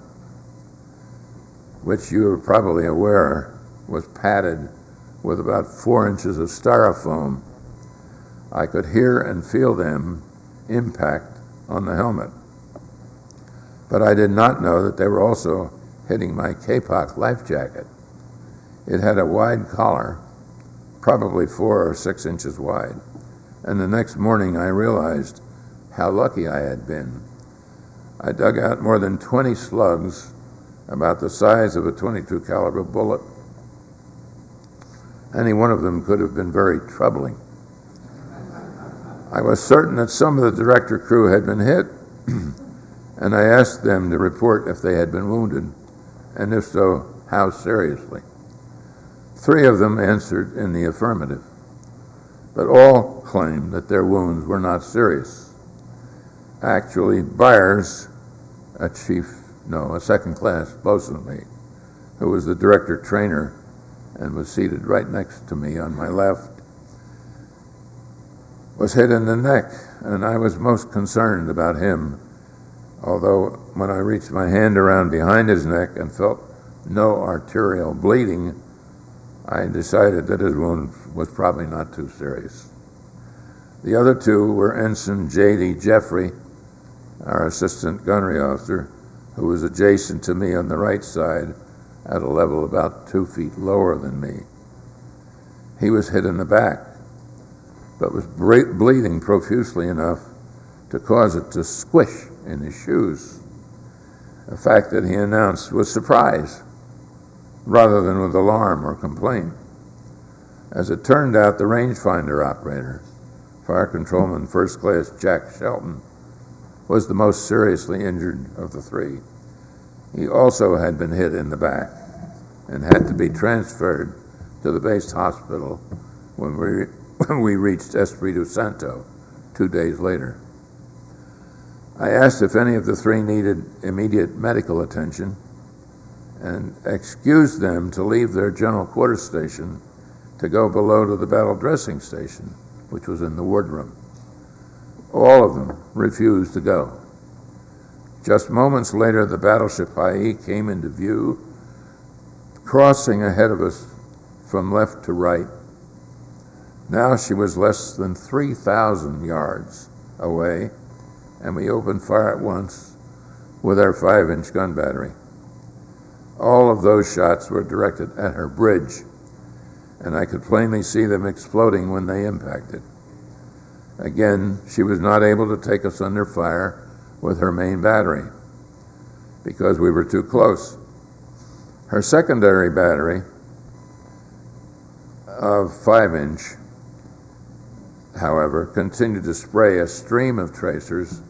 which you are probably aware was padded with about 4 inches of styrofoam. I could hear and feel them impact on the helmet. But I did not know that they were also hitting my Kapok life jacket. It had a wide collar, probably 4 or 6 inches wide, and the next morning I realized how lucky I had been. I dug out more than 20 slugs, about the size of a .22 caliber bullet. Any one of them could have been very troubling. I was certain that some of the director crew had been hit, and I asked them to report if they had been wounded, and if so, how seriously. 3 of them answered in the affirmative, but all claimed that their wounds were not serious. Actually, Byers, a second-class bosun mate, who was the director trainer and was seated right next to me on my left, was hit in the neck, and I was most concerned about him, although when I reached my hand around behind his neck and felt no arterial bleeding, I decided that his wound was probably not too serious. The other 2 were Ensign J.D. Jeffrey, our assistant gunnery officer, who was adjacent to me on the right side at a level about 2 feet lower than me. He was hit in the back, but was bleeding profusely enough to cause it to squish in his shoes, a fact that he announced with surprise. rather than with alarm or complaint. As it turned out, the rangefinder operator, Fire Controlman First Class Jack Shelton, was the most seriously injured of the three. He also had been hit in the back and had to be transferred to the base hospital when we reached Espiritu Santo 2 days later. I asked if any of the three needed immediate medical attention and excused them to leave their general quarters station to go below to the battle dressing station, which was in the wardroom. All of them refused to go. Just moments later, the battleship Ha'i came into view, crossing ahead of us from left to right. Now she was less than 3,000 yards away, and we opened fire at once with our 5-inch gun battery. All of those shots were directed at her bridge, and I could plainly see them exploding when they impacted. Again, she was not able to take us under fire with her main battery because we were too close. Her secondary battery of 5-inch, however, continued to spray a stream of tracers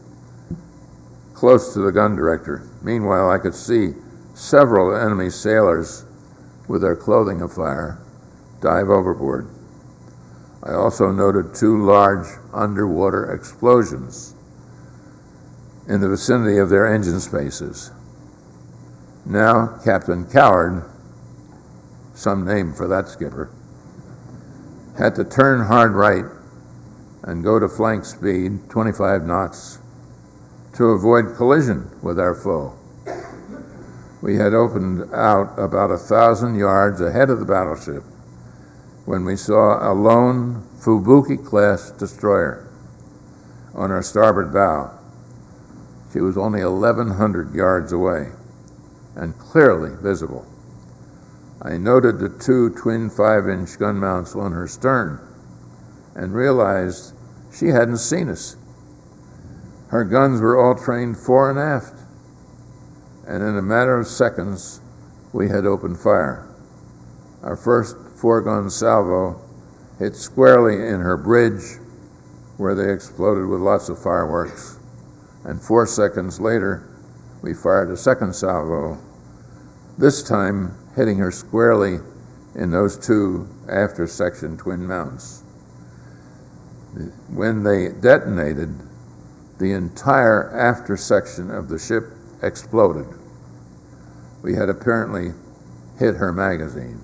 close to the gun director. Meanwhile, I could see several enemy sailors with their clothing afire dive overboard. I also noted 2 large underwater explosions in the vicinity of their engine spaces. Now, Captain Coward, some name for that skipper, had to turn hard right and go to flank speed, 25 knots, to avoid collision with our foe. We had opened out about 1,000 yards ahead of the battleship when we saw a lone Fubuki-class destroyer on our starboard bow. She was only 1,100 yards away and clearly visible. I noted the 2 twin 5-inch gun mounts on her stern and realized she hadn't seen us. Her guns were all trained fore and aft, and in a matter of seconds, we had opened fire. Our first 4-gun salvo hit squarely in her bridge, where they exploded with lots of fireworks, and 4 seconds later, we fired a second salvo, this time hitting her squarely in those 2 after-section twin mounts. When they detonated, the entire after section of the ship exploded. We had apparently hit her magazine,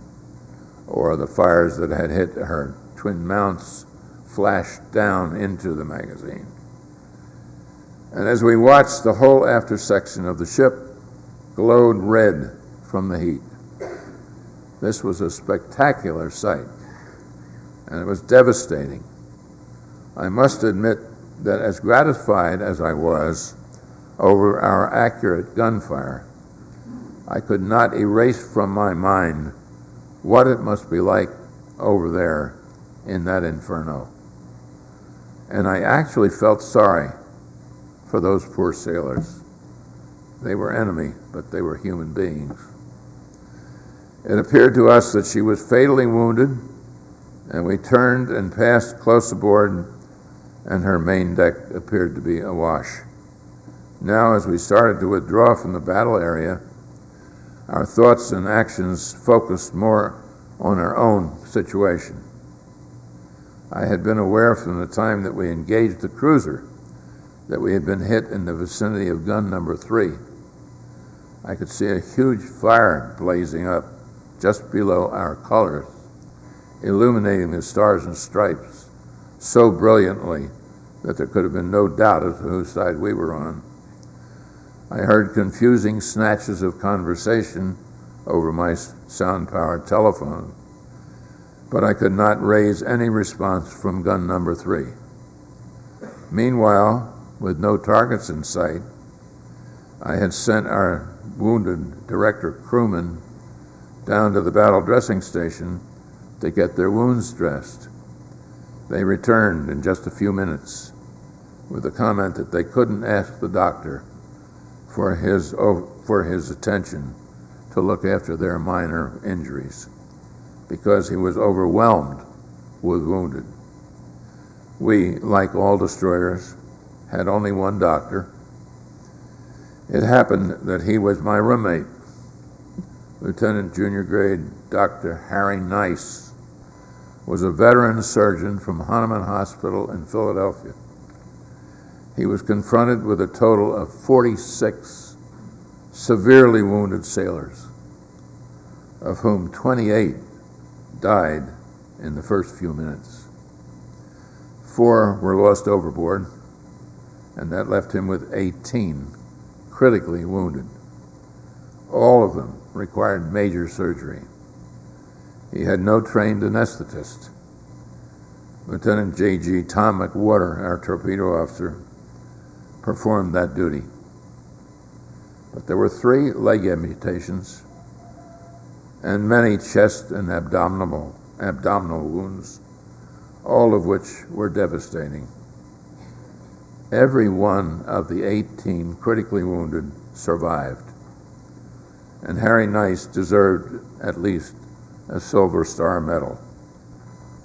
or the fires that had hit her twin mounts flashed down into the magazine. And as we watched, the whole after section of the ship glowed red from the heat. This was a spectacular sight, and it was devastating. I must admit that as gratified as I was over our accurate gunfire, I could not erase from my mind what it must be like over there in that inferno. And I actually felt sorry for those poor sailors. They were enemy, but they were human beings. It appeared to us that she was fatally wounded, and we turned and passed close aboard, and her main deck appeared to be awash. Now, as we started to withdraw from the battle area, our thoughts and actions focused more on our own situation. I had been aware from the time that we engaged the cruiser that we had been hit in the vicinity of gun number 3. I could see a huge fire blazing up just below our colors, illuminating the stars and stripes so brilliantly that there could have been no doubt as to whose side we were on. I heard confusing snatches of conversation over my sound-powered telephone, but I could not raise any response from gun number 3. Meanwhile, with no targets in sight, I had sent our wounded director crewmen down to the battle dressing station to get their wounds dressed. They returned in just a few minutes with the comment that they couldn't ask the doctor for his attention to look after their minor injuries because he was overwhelmed with wounded. We, like all destroyers, had only one doctor. It happened that he was my roommate, Lieutenant Junior Grade Dr. Harry Nice was a veteran surgeon from Hahnemann Hospital in Philadelphia. He was confronted with a total of 46 severely wounded sailors, of whom 28 died in the first few minutes. 4 were lost overboard, and that left him with 18 critically wounded. All of them required major surgery. He had no trained anesthetist. Lieutenant J.G. Tom McWhorter, our torpedo officer, performed that duty. But there were 3 leg amputations and many chest and abdominal wounds, all of which were devastating. Every one of the 18 critically wounded survived, and Harry Nice deserved at least a Silver Star Medal.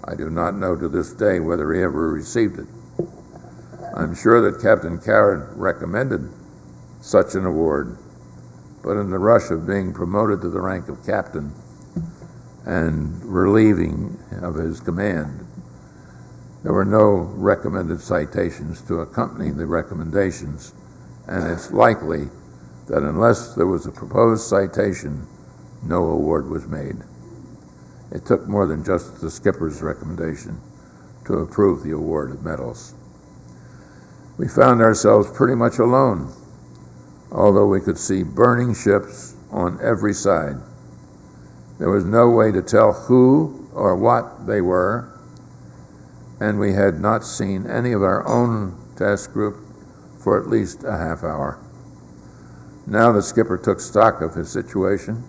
I do not know to this day whether he ever received it. I'm sure that Captain Coward recommended such an award, but in the rush of being promoted to the rank of captain and relieving of his command, there were no recommended citations to accompany the recommendations, and it's likely that unless there was a proposed citation, no award was made. It took more than just the skipper's recommendation to approve the award of medals. We found ourselves pretty much alone, although we could see burning ships on every side. There was no way to tell who or what they were, and we had not seen any of our own task group for at least a half hour. Now the skipper took stock of his situation.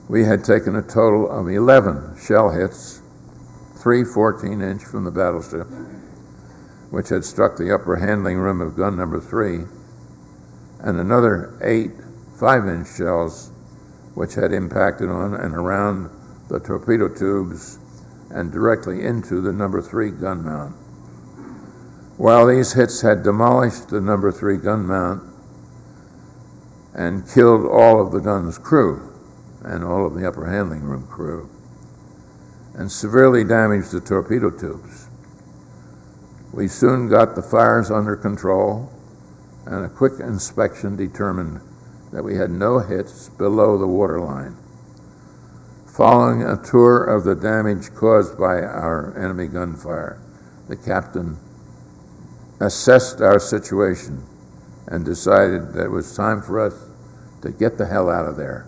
We had taken a total of 11 shell hits, 3 14-inch from the battleship, which had struck the upper handling rim of gun number 3, and another 8 5-inch shells, which had impacted on and around the torpedo tubes and directly into the number 3 gun mount. While these hits had demolished the number 3 gun mount and killed all of the gun's crew and all of the upper handling room crew, and severely damaged the torpedo tubes, we soon got the fires under control, and a quick inspection determined that we had no hits below the waterline. Following a tour of the damage caused by our enemy gunfire, the captain assessed our situation and decided that it was time for us to get the hell out of there.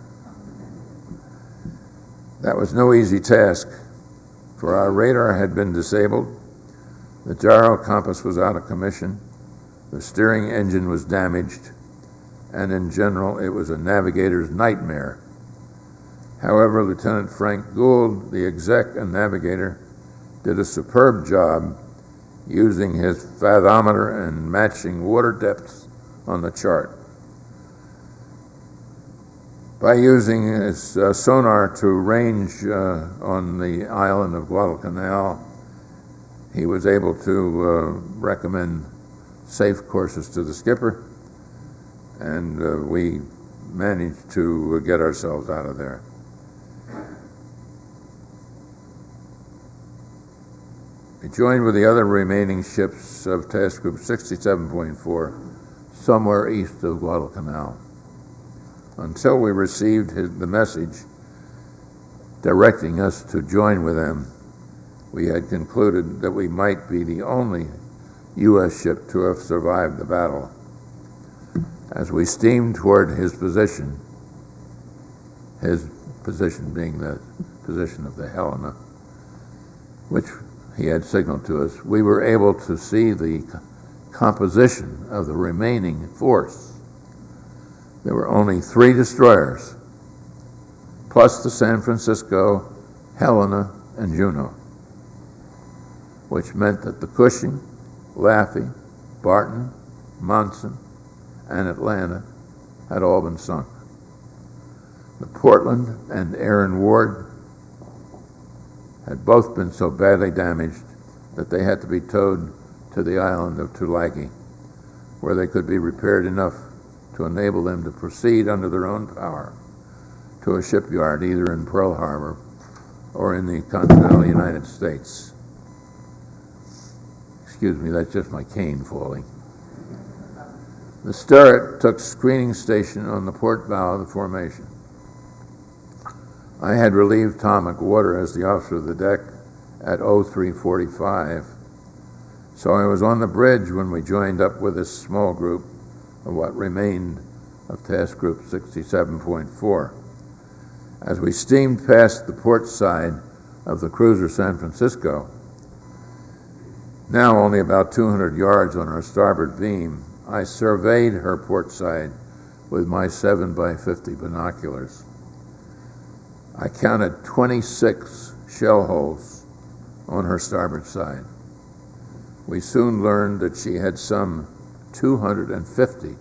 That was no easy task, for our radar had been disabled, the gyro compass was out of commission, the steering engine was damaged, and in general it was a navigator's nightmare. However, Lieutenant Frank Gould, the exec and navigator, did a superb job using his fathometer and matching water depths on the chart. By using his sonar to range on the island of Guadalcanal, he was able to recommend safe courses to the skipper, and we managed to get ourselves out of there. We joined with the other remaining ships of Task Group 67.4 somewhere east of Guadalcanal, until we received the message directing us to join with them. We had concluded that we might be the only U.S. ship to have survived the battle. As we steamed toward his position being the position of the Helena, which he had signaled to us, we were able to see the composition of the remaining force. There were only 3 destroyers, plus the San Francisco, Helena, and Juno, which meant that the Cushing, Laffey, Barton, Monson, and Atlanta had all been sunk. The Portland and Aaron Ward had both been so badly damaged that they had to be towed to the island of Tulagi, where they could be repaired enough to enable them to proceed under their own power to a shipyard either in Pearl Harbor or in the continental United States. Excuse me, that's just my cane falling. The Sterett took screening station on the port bow of the formation. I had relieved Tom McWhorter as the officer of the deck at 03:45, so I was on the bridge when we joined up with this small group of what remained of Task Group 67.4. As we steamed past the port side of the cruiser San Francisco, now only about 200 yards on our starboard beam, I surveyed her port side with my 7x50 binoculars. I counted 26 shell holes on her starboard side. We soon learned that she had some 250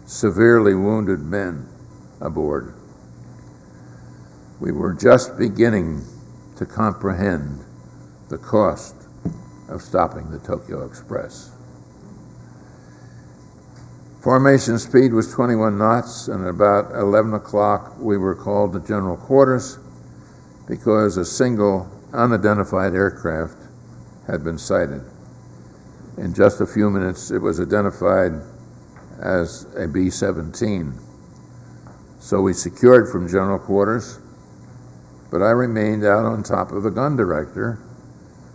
severely wounded men aboard. We were just beginning to comprehend the cost of stopping the Tokyo Express. Formation speed was 21 knots, and at about 11 o'clock we were called to general quarters because a single unidentified aircraft had been sighted. In just a few minutes it was identified as a B-17. So we secured from general quarters, but I remained out on top of the gun director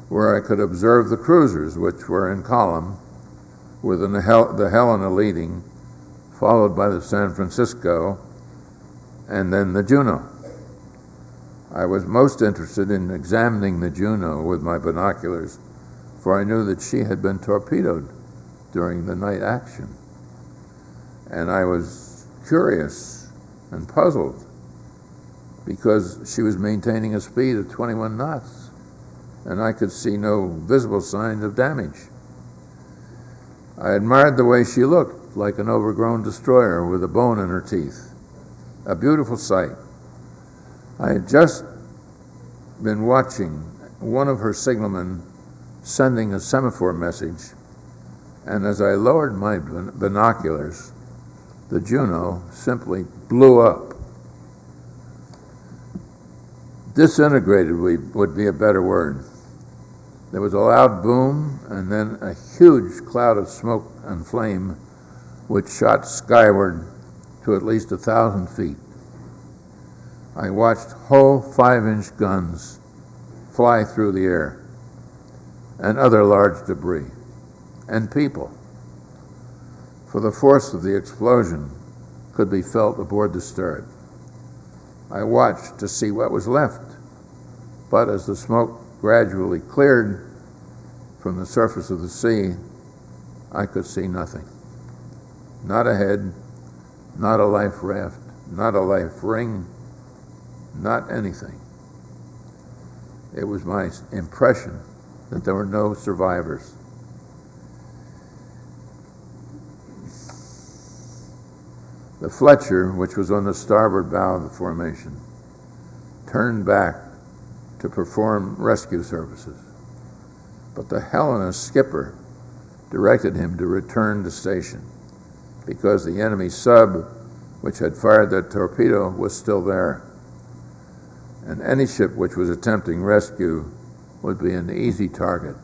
where I could observe the cruisers, which were in column, with the Helena leading, followed by the San Francisco, and then the Juno. I was most interested in examining the Juno with my binoculars, for I knew that she had been torpedoed during the night action. And I was curious and puzzled because she was maintaining a speed of 21 knots, and I could see no visible signs of damage. I admired the way she looked, like an overgrown destroyer with a bone in her teeth. A beautiful sight. I had just been watching one of her signalmen sending a semaphore message, and as I lowered my binoculars, the Juno simply blew up. Disintegrated would be a better word. There was a loud boom, and then a huge cloud of smoke and flame which shot skyward to at least 1,000 feet. I watched whole 5-inch guns fly through the air, and other large debris, and people. For the force of the explosion could be felt aboard the Sterett. I watched to see what was left, but as the smoke gradually cleared from the surface of the sea, I could see nothing. Not a head, not a life raft, not a life ring, not anything. It was my impression that there were no survivors. The Fletcher, which was on the starboard bow of the formation, turned back to perform rescue services, but the Helena's skipper directed him to return to station because the enemy sub, which had fired the torpedo, was still there, and any ship which was attempting rescue would be an easy target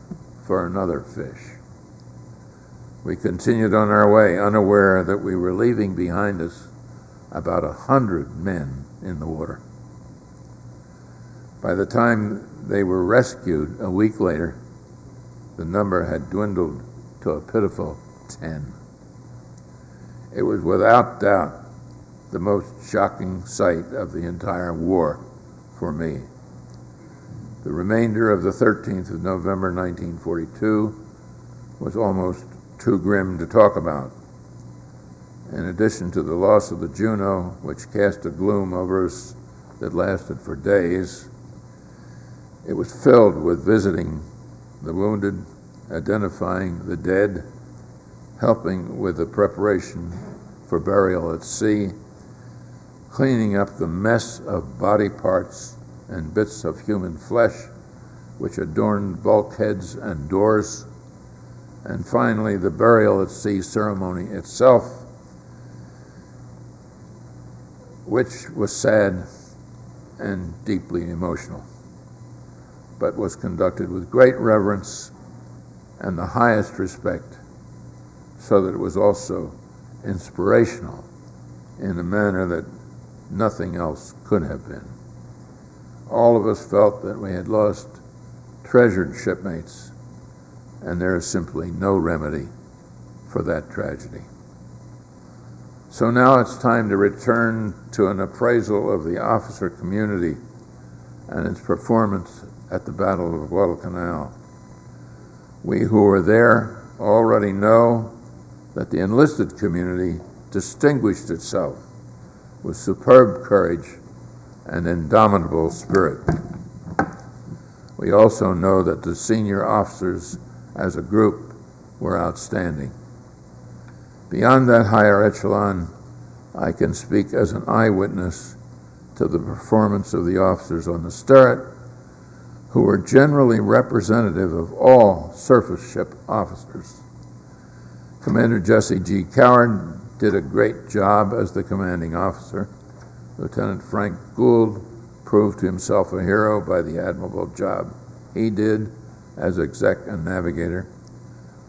for another fish. We continued on our way, unaware that we were leaving behind us about 100 men in the water. By the time they were rescued a week later, the number had dwindled to a pitiful 10. It was without doubt the most shocking sight of the entire war for me. The remainder of the 13th of November 1942 was almost too grim to talk about. In addition to the loss of the Juno, which cast a gloom over us that lasted for days, it was filled with visiting the wounded, identifying the dead, helping with the preparation for burial at sea, cleaning up the mess of body parts and bits of human flesh which adorned bulkheads and doors, and finally the burial at sea ceremony itself, which was sad and deeply emotional, but was conducted with great reverence and the highest respect, so that it was also inspirational in a manner that nothing else could have been. All of us felt that we had lost treasured shipmates, and there is simply no remedy for that tragedy. So now it's time to return to an appraisal of the officer community and its performance at the Battle of Guadalcanal. We who were there already know that the enlisted community distinguished itself with superb courage and indomitable spirit. We also know that the senior officers as a group were outstanding. Beyond that higher echelon, I can speak as an eyewitness to the performance of the officers on the Sterret, who were generally representative of all surface ship officers. Commander Jesse G. Coward did a great job as the commanding officer. Lieutenant Frank Gould proved himself a hero by the admirable job he did as exec and navigator.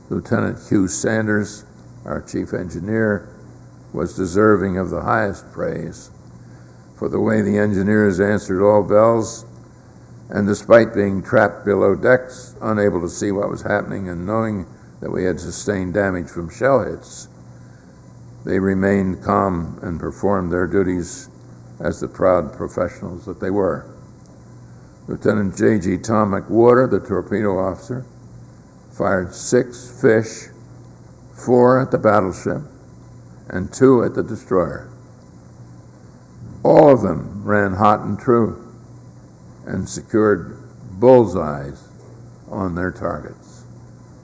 Lieutenant Hugh Sanders, our chief engineer, was deserving of the highest praise for the way the engineers answered all bells, and despite being trapped below decks, unable to see what was happening and knowing that we had sustained damage from shell hits, they remained calm and performed their duties as the proud professionals that they were. Lieutenant J.G. Tom McWhorter, the torpedo officer, fired 6 fish, 4 at the battleship and 2 at the destroyer. All of them ran hot and true and secured bullseyes on their targets.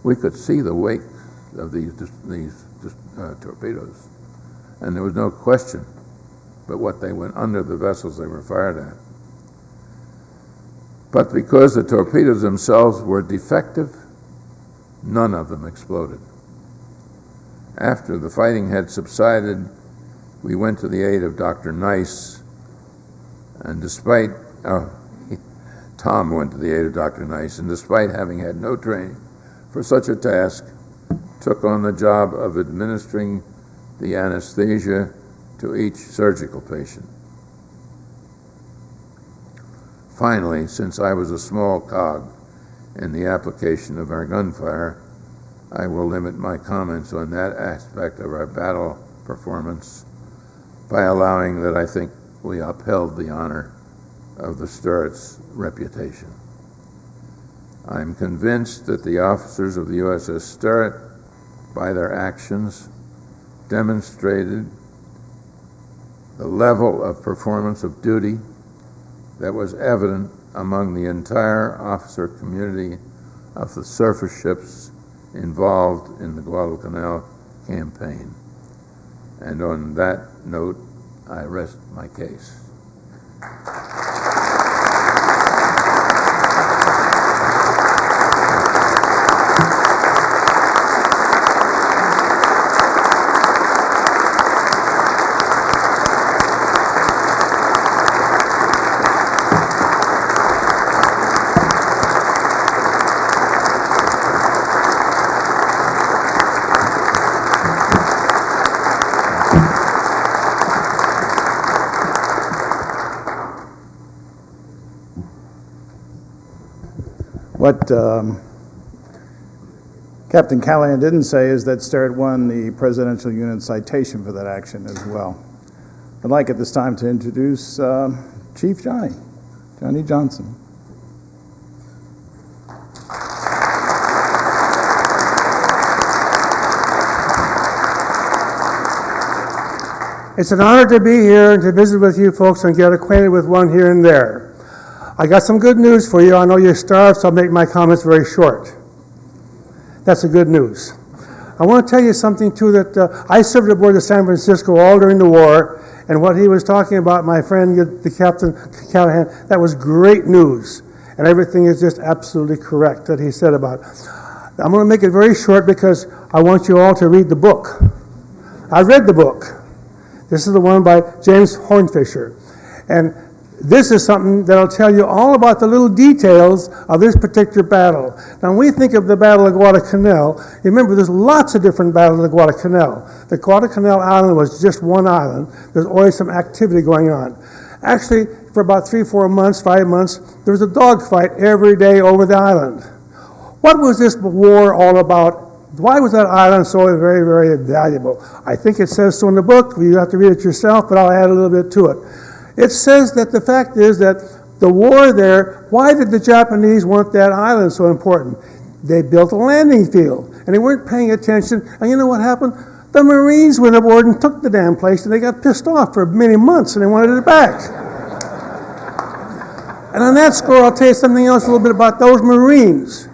We could see the wake of these torpedoes, and there was no question but what they went under the vessels they were fired at. But because the torpedoes themselves were defective, none of them exploded. After the fighting had subsided, we went to the aid of Dr. Nice, and Tom went to the aid of Dr. Nice, and despite having had no training for such a task, took on the job of administering the anesthesia to each surgical patient. Finally, since I was a small cog in the application of our gunfire, I will limit my comments on that aspect of our battle performance by allowing that I think we upheld the honor of the Sterret's reputation. I'm convinced that the officers of the USS Sterret, by their actions, demonstrated the level of performance of duty that was evident among the entire officer community of the surface ships involved in the Guadalcanal campaign. And on that note, I rest my case. What Captain Calhoun didn't say is that Sterret won the Presidential Unit Citation for that action as well. I'd like at this time to introduce Chief Johnny Johnson. It's an honor to be here and to visit with you folks and get acquainted with one here and there. I got some good news for you. I know you're starved, so I'll make my comments very short. That's the good news. I want to tell you something, too, that I served aboard the San Francisco all during the war, and what he was talking about, my friend, the Captain Calhoun, that was great news. And everything is just absolutely correct that he said about it. I'm going to make it very short because I want you all to read the book. I read the book. This is the one by James Hornfisher. And this is something that'll tell you all about the little details of this particular battle. Now, when we think of the Battle of Guadalcanal, remember there's lots of different battles of Guadalcanal. The Guadalcanal Island was just one island. There's always some activity going on. Actually, for about 3, 4 months, 5 months, there was a dogfight every day over the island. What was this war all about? Why was that island so very, very valuable? I think it says so in the book. You have to read it yourself, but I'll add a little bit to it. It says that the fact is that the war there, why did the Japanese want that island so important? They built a landing field, and they weren't paying attention, and you know what happened? The Marines went aboard and took the damn place, and they got pissed off for many months, and they wanted it back. And on that score, I'll tell you something else a little bit about those Marines.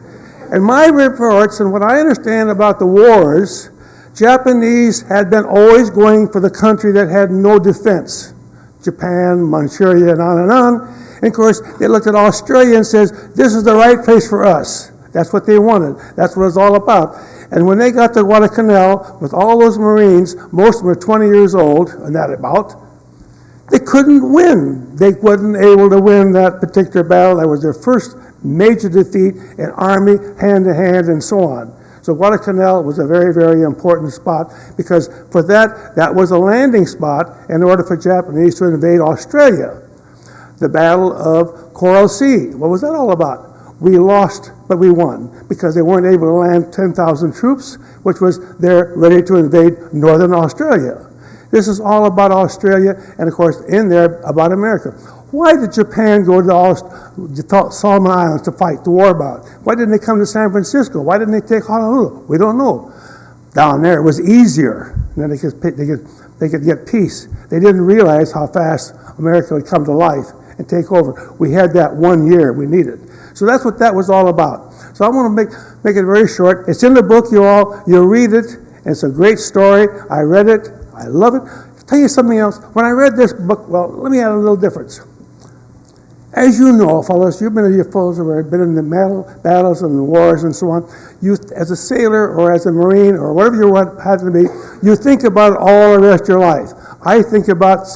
In my reports, and what I understand about the wars, Japanese had been always going for the country that had no defense. Japan, Manchuria, and on and on. And of course, they looked at Australia and says, this is the right place for us. That's what they wanted. That's what it's all about. And when they got to Guadalcanal, with all those Marines, most of them were 20 years old, and that about, they couldn't win. They wasn't able to win that particular battle. That was their first major defeat in army, hand-to-hand, and so on. So Guadalcanal was a very, very important spot because for that was a landing spot in order for Japanese to invade Australia. The Battle of Coral Sea, what was that all about? We lost, but we won because they weren't able to land 10,000 troops, which was there ready to invade northern Australia. This is all about Australia and, of course, in there about America. Why did Japan go to the Solomon Islands to fight the war about? Why didn't they come to San Francisco? Why didn't they take Honolulu? We don't know. Down there it was easier. And then they could get peace. They didn't realize how fast America would come to life and take over. We had that 1 year we needed. So that's what that was all about. So I want to make it very short. It's in the book, you'll read it. And it's a great story. I read it. I love it. I'll tell you something else. When I read this book, well, let me add a little difference. As you know, fellows, you've been in the battles and the wars and so on. You, as a sailor or as a Marine or whatever you had to be, you think about all the rest of your life. I think about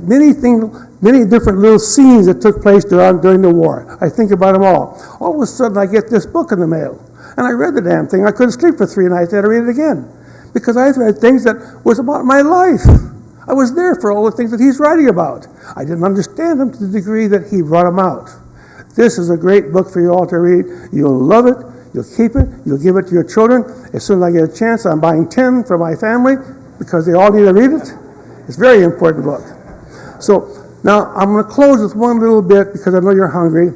many different little scenes that took place during the war. I think about them all. All of a sudden, I get this book in the mail, and I read the damn thing. I couldn't sleep for 3 nights. I had to read it again because I read things that was about my life. I was there for all the things that he's writing about. I didn't understand them to the degree that he brought them out. This is a great book for you all to read. You'll love it. You'll keep it. You'll give it to your children. As soon as I get a chance, I'm buying 10 for my family because they all need to read it. It's a very important book. So now I'm going to close with one little bit because I know you're hungry.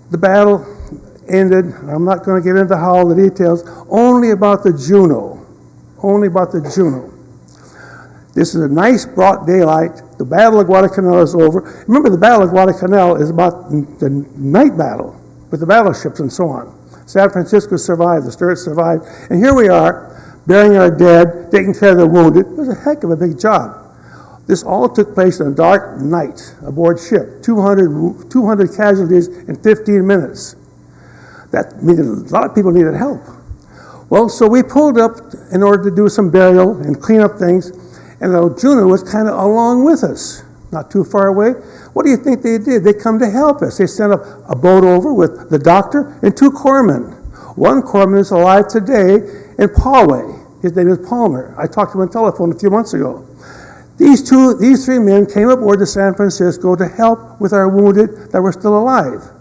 The battle ended. I'm not going to get into all the details. Only about the Juno. Only about the Juno. This is a nice broad daylight. The Battle of Guadalcanal is over. Remember, the Battle of Guadalcanal is about the night battle with the battleships and so on. San Francisco survived. The Stuarts survived. And here we are, burying our dead, taking care of the wounded. It was a heck of a big job. This all took place on a dark night aboard ship. 200 casualties in 15 minutes. That means a lot of people needed help. Well, so we pulled up in order to do some burial and clean up things. And the Juno was kind of along with us, not too far away. What do you think they did? They come to help us. They sent a boat over with the doctor and 2 corpsmen. One corpsman is alive today in Poway. His name is Palmer. I talked to him on the telephone a few months ago. These 3 men came aboard to San Francisco to help with our wounded that were still alive.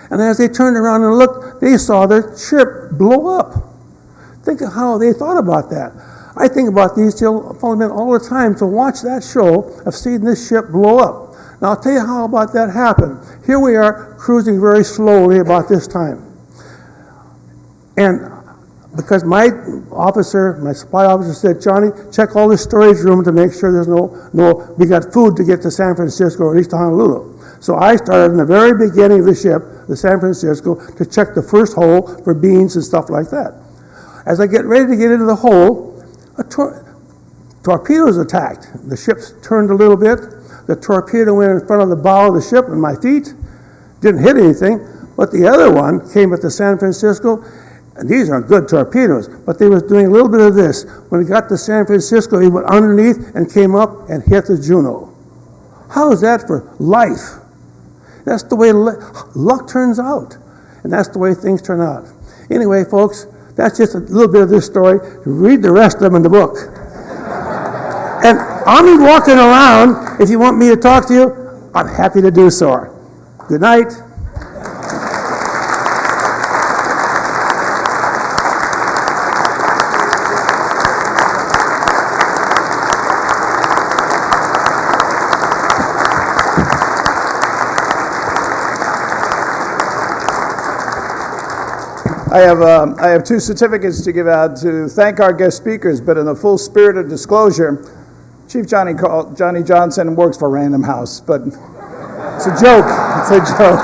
And as they turned around and looked, they saw their ship blow up. Think of how they thought about that. I think about these men all the time to watch that show of seeing this ship blow up. Now, I'll tell you how about that happened. Here we are cruising very slowly about this time. And because my supply officer said, Johnny, check all the storage room to make sure there's we got food to get to San Francisco or at least to Honolulu. So I started in the very beginning of the ship, the San Francisco, to check the first hole for beans and stuff like that. As I get ready to get into the hole, torpedoes attacked. The ship turned a little bit. The torpedo went in front of the bow of the ship and my feet. Didn't hit anything, but the other one came at the San Francisco, and these are good torpedoes, but they was doing a little bit of this. When it got to San Francisco, he went underneath and came up and hit the Juno. How is that for life? That's the way luck turns out, and that's the way things turn out. Anyway, folks, that's just a little bit of this story. Read the rest of them in the book. And I'll be walking around. If you want me to talk to you, I'm happy to do so. Good night. I have two certificates to give out to thank our guest speakers, but in the full spirit of disclosure, Chief Johnny Johnson works for Random House, but it's a joke. It's a joke.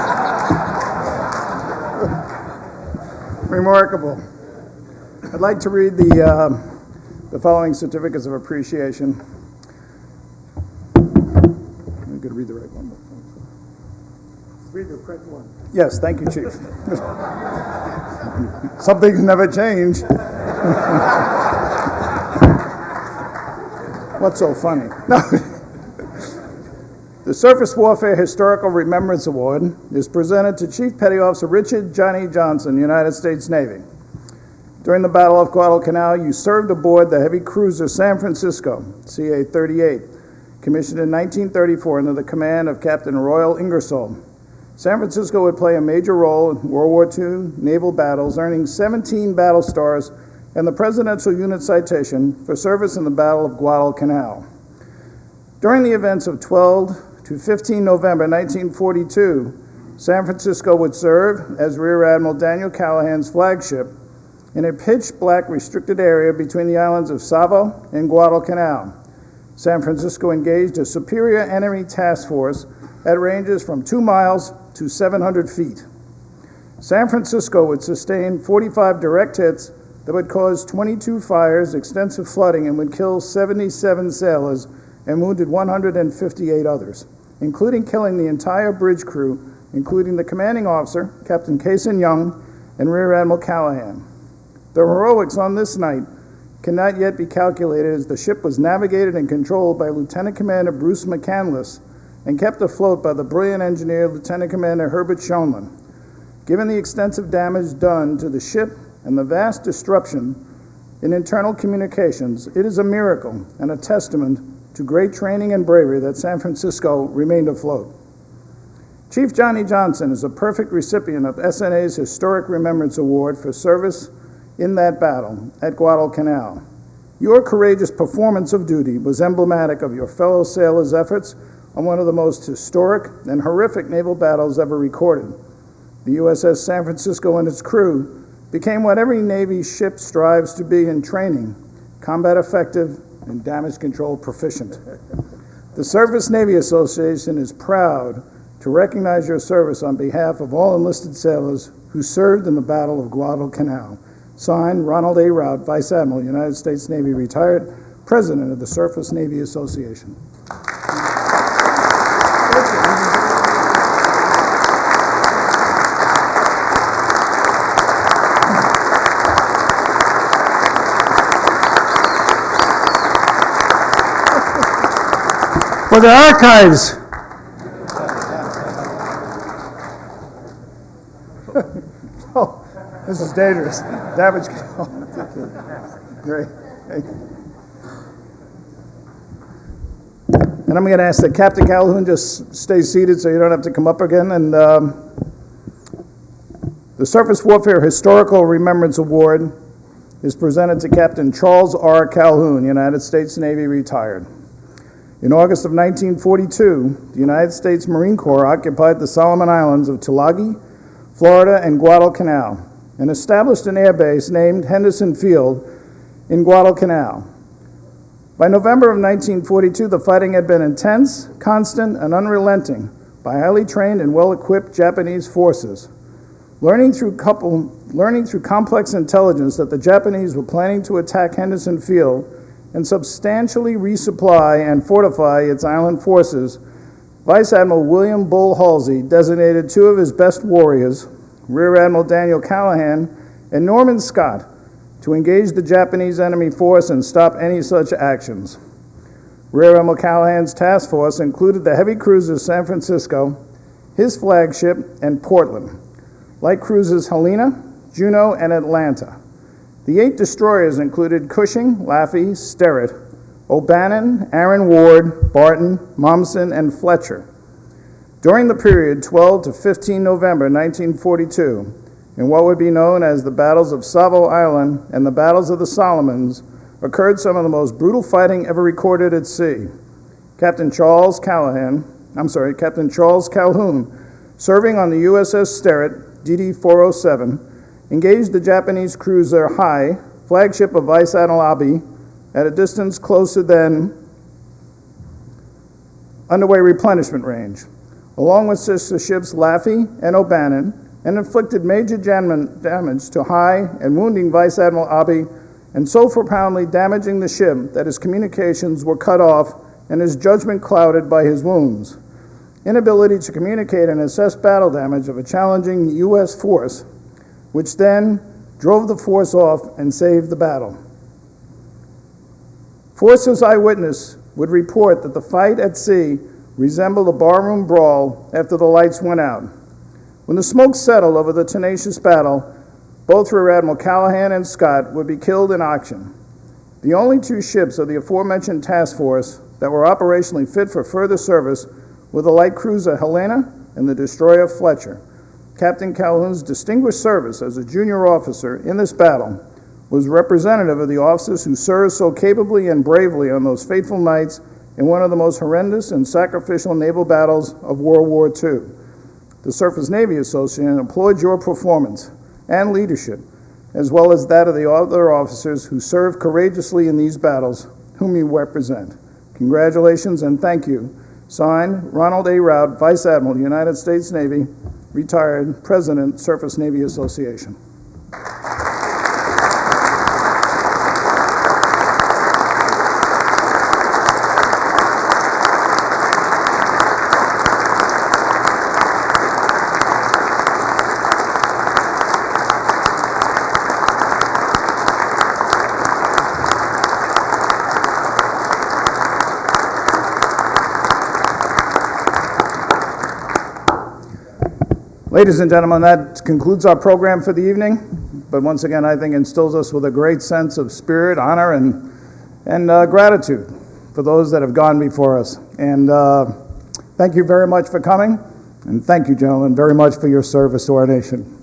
Remarkable. I'd like to read the following certificates of appreciation. I'm going to read the right one. Read the correct one. Yes, thank you, Chief. Some things never change. What's so funny? No. The Surface Warfare Historical Remembrance Award is presented to Chief Petty Officer Richard Johnny Johnson, United States Navy. During the Battle of Guadalcanal, you served aboard the heavy cruiser San Francisco, CA-38, commissioned in 1934 under the command of Captain Royal Ingersoll. San Francisco would play a major role in World War II naval battles, earning 17 battle stars and the Presidential Unit Citation for service in the Battle of Guadalcanal. During the events of 12 to 15 November 1942, San Francisco would serve as Rear Admiral Daniel Callahan's flagship in a pitch-black restricted area between the islands of Savo and Guadalcanal. San Francisco engaged a superior enemy task force at ranges from 2 miles to 700 feet. San Francisco would sustain 45 direct hits that would cause 22 fires, extensive flooding, and would kill 77 sailors and wounded 158 others, including killing the entire bridge crew, including the commanding officer, Captain Cason Young, and Rear Admiral Callahan. The heroics on this night cannot yet be calculated, as the ship was navigated and controlled by Lieutenant Commander Bruce McCandless and kept afloat by the brilliant engineer, Lieutenant Commander Herbert Schoenman. Given the extensive damage done to the ship and the vast disruption in internal communications, it is a miracle and a testament to great training and bravery that San Francisco remained afloat. Chief Johnny Johnson is a perfect recipient of SNA's Historic Remembrance Award for service in that battle at Guadalcanal. Your courageous performance of duty was emblematic of your fellow sailors' efforts on one of the most historic and horrific naval battles ever recorded. The USS San Francisco and its crew became what every Navy ship strives to be in training: combat effective and damage control proficient. The Surface Navy Association is proud to recognize your service on behalf of all enlisted sailors who served in the Battle of Guadalcanal. Signed, Ronald A. Rout, Vice Admiral, United States Navy, retired, President of the Surface Navy Association. For the archives. Oh, this is dangerous. Damage control. Great. And I'm going to ask that Captain Calhoun just stay seated so you don't have to come up again. And the Surface Warfare Historical Remembrance Award is presented to Captain Charles R. Calhoun, United States Navy, retired. In August of 1942, the United States Marine Corps occupied the Solomon Islands of Tulagi, Florida, and Guadalcanal, and established an air base named Henderson Field in Guadalcanal. By November of 1942, the fighting had been intense, constant, and unrelenting by highly trained and well-equipped Japanese forces. Learning through complex intelligence that the Japanese were planning to attack Henderson Field and substantially resupply and fortify its island forces, Vice Admiral William Bull Halsey designated two of his best warriors, Rear Admiral Daniel Calhoun and Norman Scott, to engage the Japanese enemy force and stop any such actions. Rear Admiral Calhoun's task force included the heavy cruisers San Francisco, his flagship, and Portland, light cruisers Helena, Juneau, and Atlanta. The 8 destroyers included Cushing, Laffey, Sterrett, O'Bannon, Aaron Ward, Barton, Mommsen, and Fletcher. During the period 12 to 15 November 1942, in what would be known as the Battles of Savo Island and the Battles of the Solomons, occurred some of the most brutal fighting ever recorded at sea. Captain Charles Calhoun, serving on the USS Sterrett, DD-407, engaged the Japanese cruiser Hai, flagship of Vice Admiral Abe, at a distance closer than underway replenishment range, along with sister ships Laffey and O'Bannon, and inflicted major damage to Hai and wounding Vice Admiral Abe, and so profoundly damaging the ship that his communications were cut off and his judgment clouded by his wounds. Inability to communicate and assess battle damage of a challenging U.S. force, which then drove the force off and saved the battle. Force's eyewitness would report that the fight at sea resembled a barroom brawl after the lights went out. When the smoke settled over the tenacious battle, both Rear Admiral Calhoun and Scott would be killed in action. The only 2 ships of the aforementioned task force that were operationally fit for further service were the light cruiser Helena and the destroyer Fletcher. Captain Calhoun's distinguished service as a junior officer in this battle was representative of the officers who served so capably and bravely on those fateful nights in one of the most horrendous and sacrificial naval battles of World War II. The Surface Navy Association applauded your performance and leadership, as well as that of the other officers who served courageously in these battles, whom you represent. Congratulations and thank you. Signed, Ronald A. Rout, Vice Admiral, United States Navy, retired, President, Surface Navy Association. Ladies and gentlemen, that concludes our program for the evening. But once again, I think instills us with a great sense of spirit, honor, and gratitude for those that have gone before us. And thank you very much for coming. And thank you, gentlemen, very much for your service to our nation.